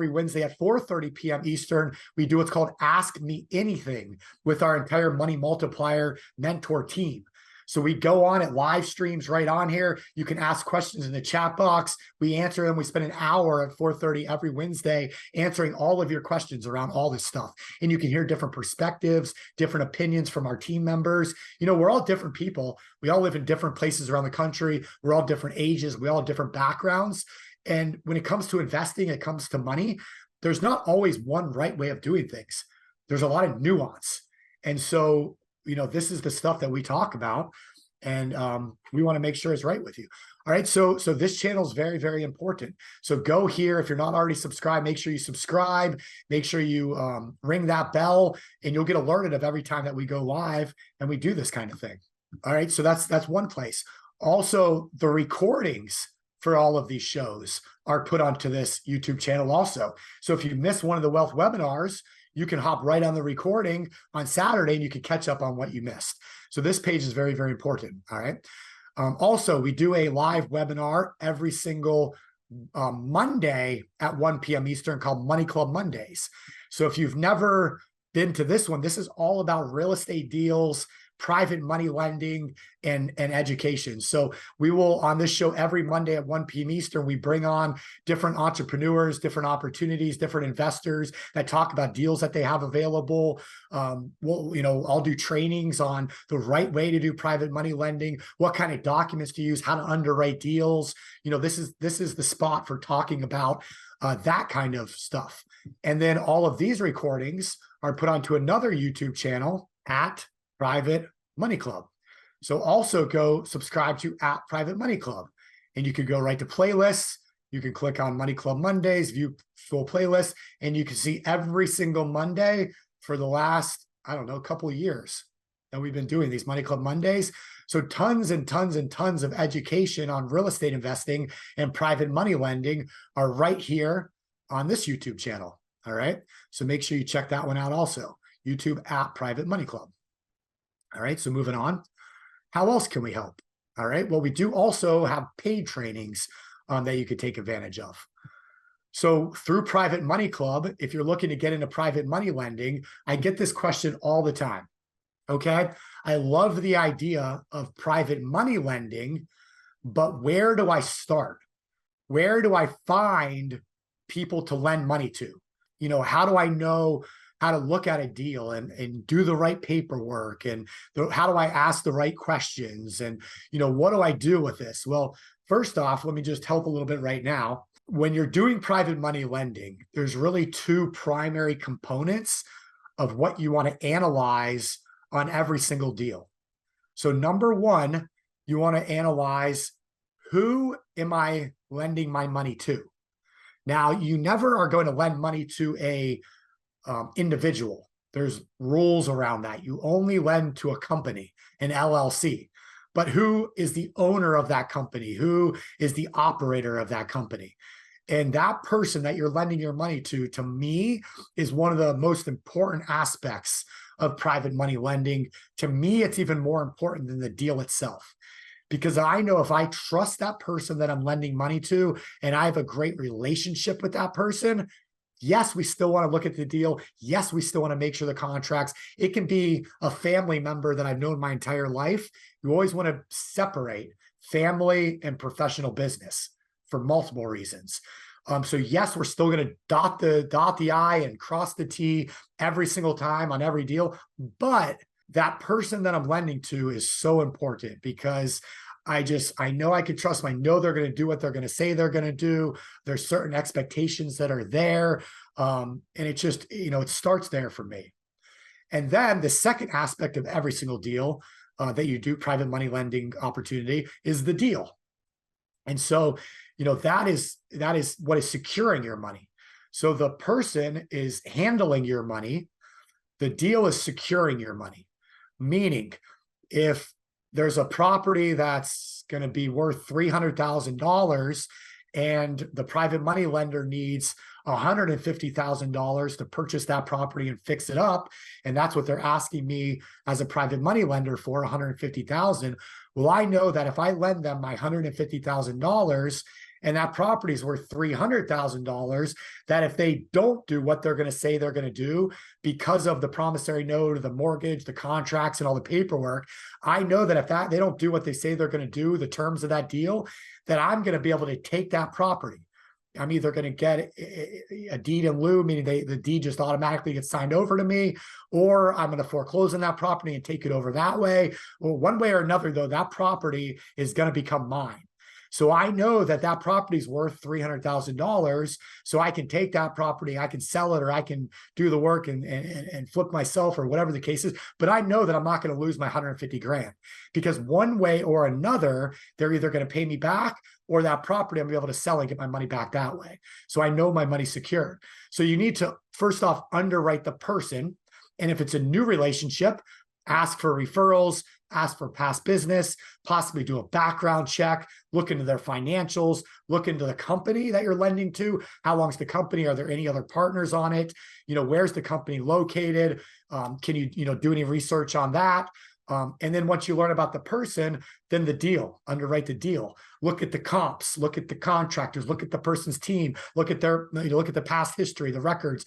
Wednesday at 4:30 p.m. Eastern, we do what's called Ask Me Anything with our entire Money Multiplier mentor team. So we go on at live streams right on here. You can ask questions in the chat box. We answer them. We spend an hour at 4:30 every Wednesday answering all of your questions around all this stuff. And you can hear different perspectives, different opinions from our team members. We're all different people. We all live in different places around the country. We're all different ages. We all have different backgrounds. And when it comes to investing, it comes to money, there's not always one right way of doing things. There's a lot of nuance. And so, this is the stuff that we talk about, and we want to make sure it's right with you. All right. So this channel is very, very important. So go here. If you're not already subscribed, make sure you subscribe, make sure you ring that bell, and you'll get alerted of every time that we go live and we do this kind of thing. All right. So that's one place. Also, the recordings for all of these shows are put onto this YouTube channel also. So if you miss one of the wealth webinars, you can hop right on the recording on Saturday and you can catch up on what you missed. So this page is very, very important. All right. Also, we do a live webinar every single Monday at 1 p.m. Eastern called Money Club Mondays. So if you've never been to this one, this is all about real estate deals, private money lending, and education. So we will, on this show every Monday at 1 p.m. Eastern, we bring on different entrepreneurs, different opportunities, different investors that talk about deals that they have available. I'll do trainings on the right way to do private money lending, what kind of documents to use, how to underwrite deals. This is the spot for talking about that kind of stuff. And then all of these recordings are put onto another YouTube channel at Private Money Club. So also go subscribe to at Private Money Club, and you can go right to playlists. You can click on Money Club Mondays, view full playlist, and you can see every single Monday for the last, couple of years that we've been doing these Money Club Mondays. So tons and tons and tons of education on real estate investing and private money lending are right here on this YouTube channel. All right. So make sure you check that one out also. YouTube at Private Money Club. All right, so moving on. How else can we help? All right, well, we do also have paid trainings that you could take advantage of. So through Private Money Club, if you're looking to get into private money lending, I get this question all the time. Okay, I love the idea of private money lending, but where do I start? Where do I find people to lend money to? How do I know how to look at a deal and do the right paperwork, and how do I ask the right questions, and what do I do with this? Well, first off, let me just help a little bit right now. When you're doing private money lending, there's really 2 primary components of what you want to analyze on every single deal. So number 1, you want to analyze, who am I lending my money to? Now, you never are going to lend money to a individual. There's rules around that. You only lend to a company, an LLC. But who is the owner of that company? Who is the operator of that company? And that person that you're lending your money to me, is one of the most important aspects of private money lending. To me, it's even more important than the deal itself. Because I know if I trust that person that I'm lending money to, and I have a great relationship with that person, yes, we still want to look at the deal. Yes, we still want to make sure the contracts. It can be a family member that I've known my entire life. You always want to separate family and professional business for multiple reasons. So yes, we're still going to dot the I and cross the T every single time on every deal. But that person that I'm lending to is so important because I know I can trust them. I know they're going to do what they're going to say they're going to do. There's certain expectations that are there. And it just, it starts there for me. And then the second aspect of every single deal that you do, private money lending opportunity, is the deal. And so, that is what is securing your money. So the person is handling your money. The deal is securing your money. Meaning, if there's a property that's going to be worth $300,000 and the private money lender needs $150,000 to purchase that property and fix it up, and that's what they're asking me as a private money lender for, $150,000. Well, I know that if I lend them my $150,000 and that property is worth $300,000, that if they don't do what they're going to say they're going to do because of the promissory note, the mortgage, the contracts, and all the paperwork, I know that if they don't do what they say they're going to do, the terms of that deal, that I'm going to be able to take that property. I'm either going to get a deed in lieu, meaning the deed just automatically gets signed over to me, or I'm going to foreclose on that property and take it over that way. Well, one way or another, though, that property is going to become mine. So I know that that property is worth $300,000. So I can take that property, I can sell it, or I can do the work and flip myself, or whatever the case is. But I know that I'm not going to lose my 150 grand, because one way or another, they're either going to pay me back, or that property I'm going to be able to sell and get my money back that way. So I know my money's secured. So you need to, first off, underwrite the person. And if it's a new relationship, ask for referrals, ask for past business, possibly do a background check, look into their financials, look into the company that you're lending to. How long's the company? Are there any other partners on it? Where's the company located? Can you, do any research on that? And then once you learn about the person, then the deal, underwrite the deal, look at the comps, look at the contractors, look at the person's team, look at their, look at the past history, the records.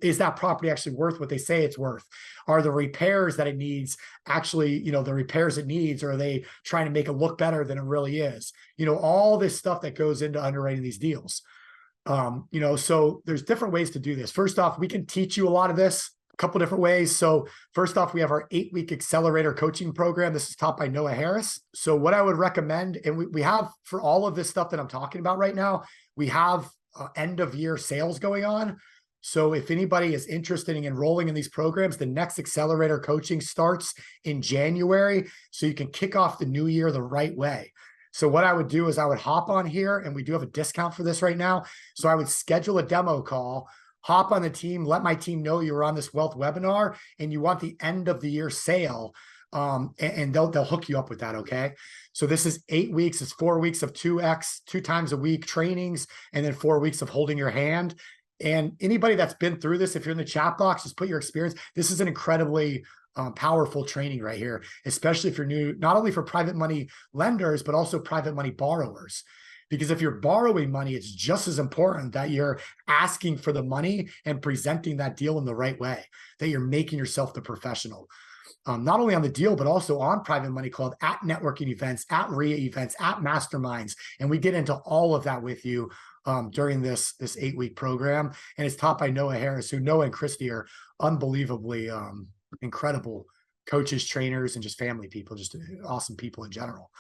Is that property actually worth what they say it's worth? Are the repairs that it needs actually, the repairs it needs, or are they trying to make it look better than it really is? All this stuff that goes into underwriting these deals. So there's different ways to do this. First off, we can teach you a lot of this. A couple different ways. So first off, we have our 8-week accelerator coaching program. This is taught by Noah Harris. So what I would recommend, and we have, for all of this stuff that I'm talking about right now, we have end of year sales going on. So if anybody is interested in enrolling in these programs, the next accelerator coaching starts in January. So you can kick off the new year the right way. So what I would do is I would hop on here, and we do have a discount for this right now. So I would schedule a demo call, hop on the team, let my team know you were on this wealth webinar and you want the end of the year sale. And they'll hook you up with that. Okay. So this is 8 weeks. It's 4 weeks of 2x, 2 times a week trainings, and then 4 weeks of holding your hand. And anybody that's been through this, if you're in the chat box, just put your experience. This is an incredibly powerful training right here, especially if you're new, not only for private money lenders, but also private money borrowers. Because if you're borrowing money, it's just as important that you're asking for the money and presenting that deal in the right way, that you're making yourself the professional, not only on the deal, but also on private money club, at networking events, at RIA events, at masterminds. And we get into all of that with you during this 8-week program. And it's taught by Noah Harris, who Noah and Christy are unbelievably incredible coaches, trainers, and just family people, just awesome people in general.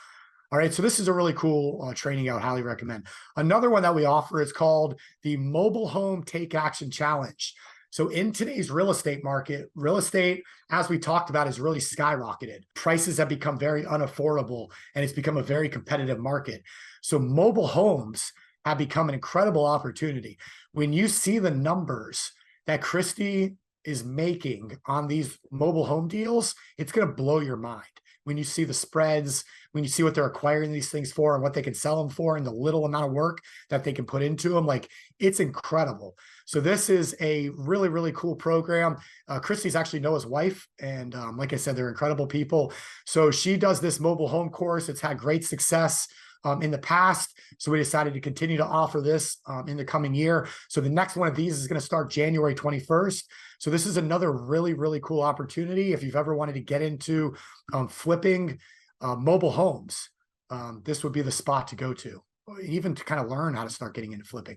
All right, so this is a really cool training I would highly recommend. Another one that we offer is called the Mobile Home Take Action Challenge. So in today's real estate market, real estate, as we talked about, is really skyrocketed. Prices have become very unaffordable, and it's become a very competitive market. So mobile homes have become an incredible opportunity. When you see the numbers that Christy is making on these mobile home deals, it's going to blow your mind. When you see the spreads, when you see what they're acquiring these things for and what they can sell them for and the little amount of work that they can put into them, like, it's incredible. So this is a really, really cool program. Christy's actually Noah's wife. And like I said, they're incredible people. So she does this mobile home course. It's had great success in the past. So we decided to continue to offer this in the coming year. So the next one of these is going to start January 21st. So this is another really, really cool opportunity. If you've ever wanted to get into flipping mobile homes, this would be the spot to go to. even to kind of learn how to start getting into flipping.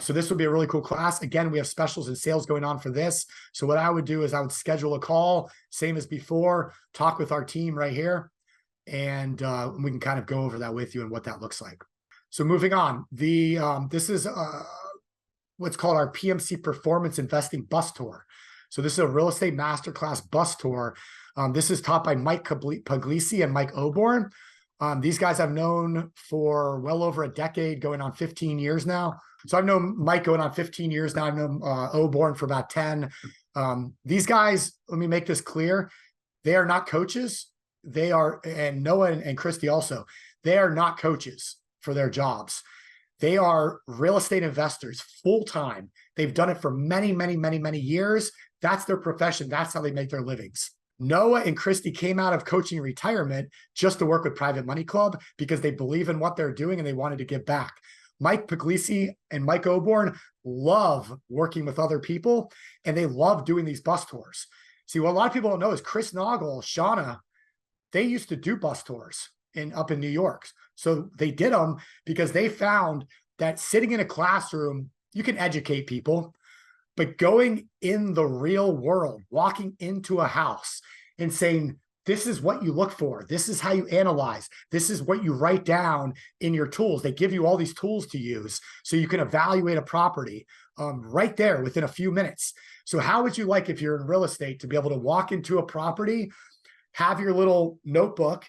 So this would be a really cool class. Again, we have specials and sales going on for this. So what I would do is I would schedule a call, same as before, talk with our team right here, and we can kind of go over that with you and what that looks like. So moving on, this is what's called our PMC Performance Investing Bus Tour. So this is a real estate masterclass bus tour. This is taught by Mike Puglisi and Mike Oborn. These guys I've known for well over a decade, going on 15 years now. So I've known Mike going on 15 years now. I've known Oborn for about 10. These guys, let me make this clear. They are not coaches. They are, and Noah and Christy also, they are not coaches for their jobs. They are real estate investors full-time. They've done it for many, many, many, many years. That's their profession. That's how they make their livings. Noah and Christy came out of coaching retirement just to work with Private Money Club because they believe in what they're doing and they wanted to give back. Mike Puglisi and Mike Oborn love working with other people, and they love doing these bus tours. See, what a lot of people don't know is Chris Naugle, Shauna, they used to do bus tours up in New York. So they did them because they found that sitting in a classroom, you can educate people, but going in the real world, walking into a house and saying, this is what you look for. This is how you analyze. This is what you write down in your tools. They give you all these tools to use so you can evaluate a property right there within a few minutes. So how would you like, if you're in real estate, to be able to walk into a property, have your little notebook,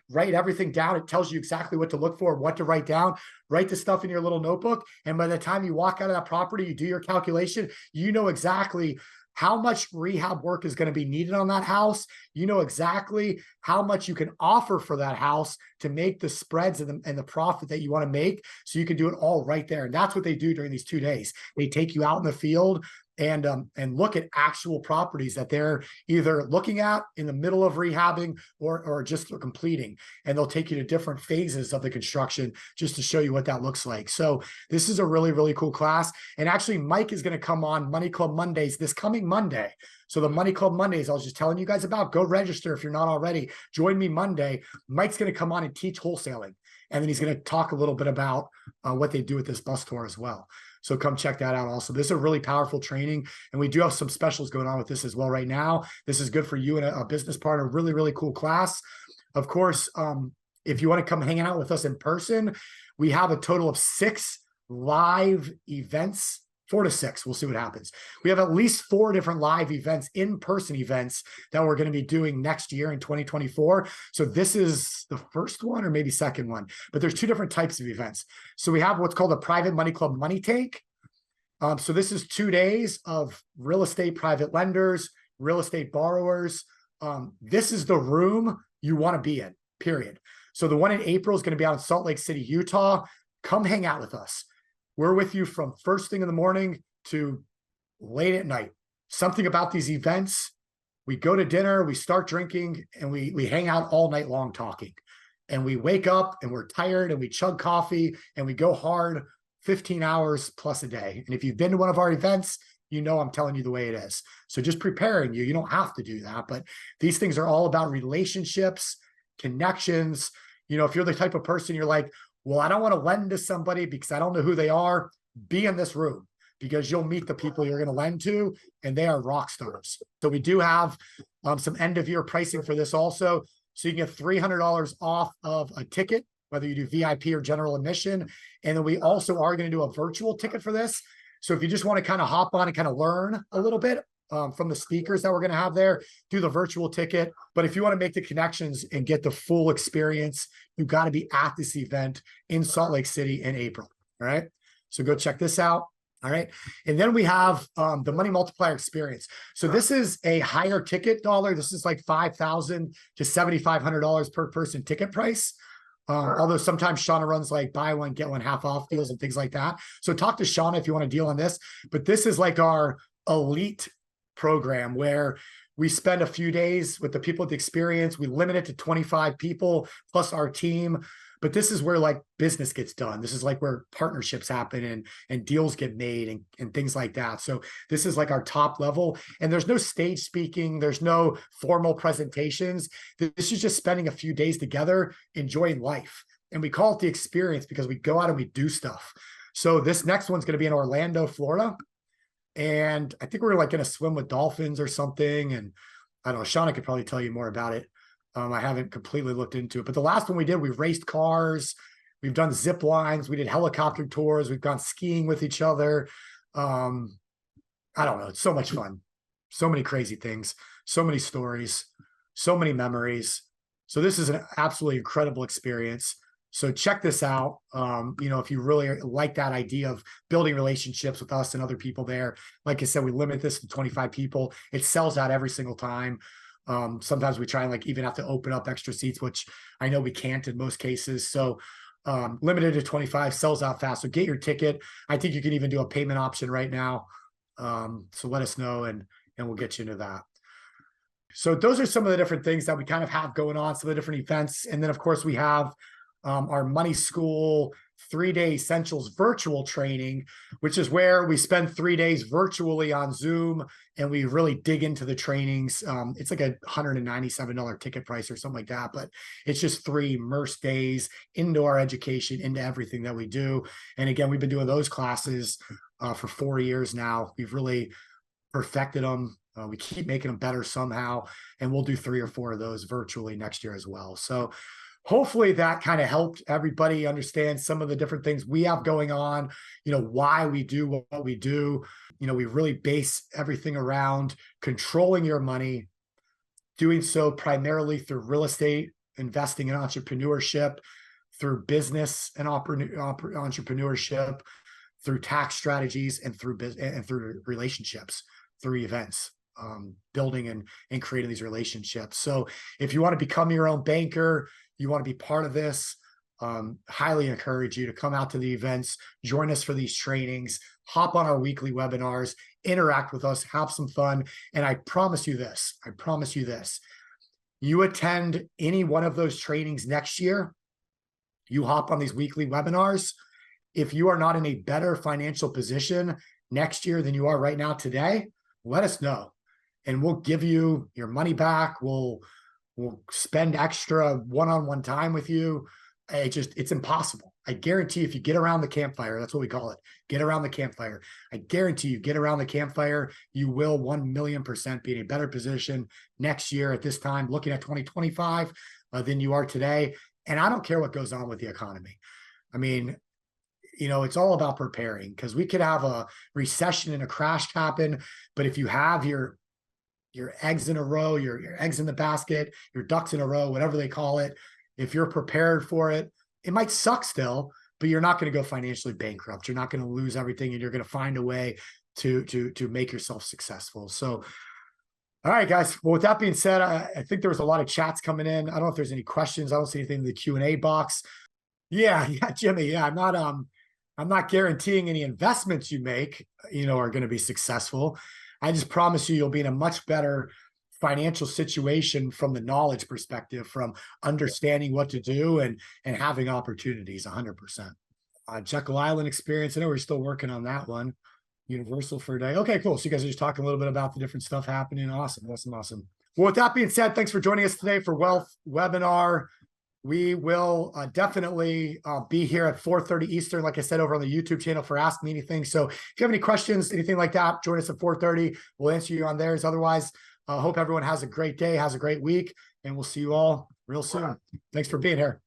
write everything down. It tells you exactly what to look for, what to write down, write the stuff in your little notebook. And by the time you walk out of that property, you do your calculation, you know exactly how much rehab work is going to be needed on that house. You know exactly how much you can offer for that house to make the spreads and the profit that you want to make. So you can do it all right there. And that's what they do during these 2 days. They take you out in the field and look at actual properties that they're either looking at in the middle of rehabbing or just completing. And they'll take you to different phases of the construction just to show you what that looks like. So this is a really, really cool class. And actually, Mike is going to come on Money Club Mondays this coming Monday. So the Money Club Mondays, I was just telling you guys about, go register if you're not already. Join me Monday. Mike's going to come on and teach wholesaling. And then he's going to talk a little bit about what they do with this bus tour as well. So come check that out also. This is a really powerful training, and we do have some specials going on with this as well right now. This is good for you and a business partner. Really, really cool class. Of course, if you want to come hang out with us in person, we have a total of 6 live events, 4 to 6. We'll see what happens. We have at least 4 different live events, in-person events that we're going to be doing next year in 2024. So this is the first one or maybe second one, but there's 2 different types of events. So we have what's called a Private Money Club Money Take. So this is 2 days of real estate private lenders, real estate borrowers. This is the room you want to be in, period. So the one in April is going to be out in Salt Lake City, Utah. Come hang out with us. We're with you from first thing in the morning to late at night. Something about these events, we go to dinner, we start drinking, and we hang out all night long talking. And we wake up and we're tired and we chug coffee and we go hard 15 hours plus a day. And if you've been to one of our events, you know I'm telling you the way it is. So just preparing you, you don't have to do that, but these things are all about relationships, connections. You know, if you're the type of person you're like, well, I don't want to lend to somebody because I don't know who they are, be in this room because you'll meet the people you're going to lend to, and they are rock stars. So we do have some end of year pricing for this also. So you can get $300 off of a ticket, whether you do VIP or general admission. And then we also are going to do a virtual ticket for this. So if you just want to kind of hop on and kind of learn a little bit from the speakers that we're going to have there, do the virtual ticket. But if you want to make the connections and get the full experience, you've got to be at this event in Salt Lake City in April. All right. So go check this out. All right. And then we have the Money Multiplier Experience. So this is a higher ticket dollar. This is like $5,000 to $7,500 per person ticket price. Although sometimes Shauna runs like buy one, get one half off deals and things like that. So talk to Shauna if you want to deal on this. But this is like our elite program where we spend a few days with the people with the experience. We limit it to 25 people plus our team. But this is where like business gets done. This is like where partnerships happen and deals get made and things like that. So this is like our top level. And there's no stage speaking. There's no formal presentations. This is just spending a few days together, enjoying life. And we call it the experience because we go out and we do stuff. So this next one's going to be in Orlando, Florida. And I think we're like going to swim with dolphins or something. And I don't know, Shauna could probably tell you more about it. I haven't completely looked into it, but the last one we did, we raced cars. We've done zip lines. We did helicopter tours. We've gone skiing with each other. I don't know. It's so much fun. So many crazy things, so many stories, so many memories. So this is an absolutely incredible experience. So check this out. If you really like that idea of building relationships with us and other people there, like I said, we limit this to 25 people. It sells out every single time. Sometimes we try and even have to open up extra seats, which I know we can't in most cases. So limited to 25, sells out fast. So get your ticket. I think you can even do a payment option right now. So let us know and we'll get you into that. So those are some of the different things that we kind of have going on, some of the different events. And then of course we have our Money School 3-day essentials virtual training, which is where we spend 3 days virtually on Zoom and we really dig into the trainings. It's like a $197 ticket price or something like that, but it's just 3 immersed days into our education, into everything that we do. And again, we've been doing those classes for 4 years now. We've really perfected them. We keep making them better somehow, and we'll do 3 or 4 of those virtually next year as well. So hopefully that kind of helped everybody understand some of the different things we have going on, why we do what we do. We really base everything around controlling your money, doing so primarily through real estate, investing in entrepreneurship, through business and entrepreneurship, through tax strategies, and through relationships, through events. Building and creating these relationships. So if you want to become your own banker, you want to be part of this, highly encourage you to come out to the events, join us for these trainings, hop on our weekly webinars, interact with us, have some fun. And I promise you this, you attend any one of those trainings next year, you hop on these weekly webinars. If you are not in a better financial position next year than you are right now today, let us know. And we'll give you your money back. We'll spend extra one-on-one time with you. It's impossible. I guarantee if you get around the campfire, that's what we call it, get around the campfire. I guarantee you get around the campfire, you will 1,000,000% be in a better position next year at this time, looking at 2025 than you are today. And I don't care what goes on with the economy. I mean, it's all about preparing, because we could have a recession and a crash happen. But if you have your eggs in a row, your eggs in the basket, your ducks in a row, whatever they call it, if you're prepared for it, it might suck still, but you're not going to go financially bankrupt. You're not going to lose everything, and you're going to find a way to make yourself successful. So, all right, guys. Well, with that being said, I think there was a lot of chats coming in. I don't know if there's any questions. I don't see anything in the Q&A box. Yeah, Jimmy. Yeah, I'm not guaranteeing any investments you make, are going to be successful. I just promise you'll be in a much better financial situation from the knowledge perspective, from understanding what to do and having opportunities 100%. Jekyll Island experience. I know we're still working on that one. Universal for a day. Okay, cool. So you guys are just talking a little bit about the different stuff happening. Awesome. Well, with that being said, thanks for joining us today for Wealth Webinar. We will definitely be here at 4:30 Eastern, like I said, over on the YouTube channel for Ask Me Anything. So if you have any questions, anything like that, join us at 4:30. We'll answer you on theirs. Otherwise, hope everyone has a great day, has a great week, and we'll see you all real soon. Thanks for being here.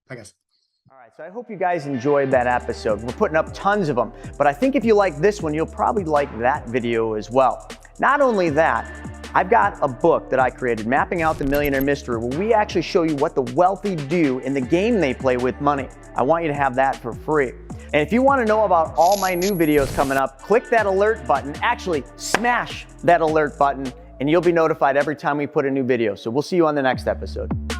Bye, guys. All right, so I hope you guys enjoyed that episode. We're putting up tons of them, but I think if you like this one, you'll probably like that video as well. Not only that, I've got a book that I created, Mapping Out the Millionaire Mystery, where we actually show you what the wealthy do in the game they play with money. I want you to have that for free. And if you want to know about all my new videos coming up, click that alert button. Actually, smash that alert button, and you'll be notified every time we put a new video. So we'll see you on the next episode.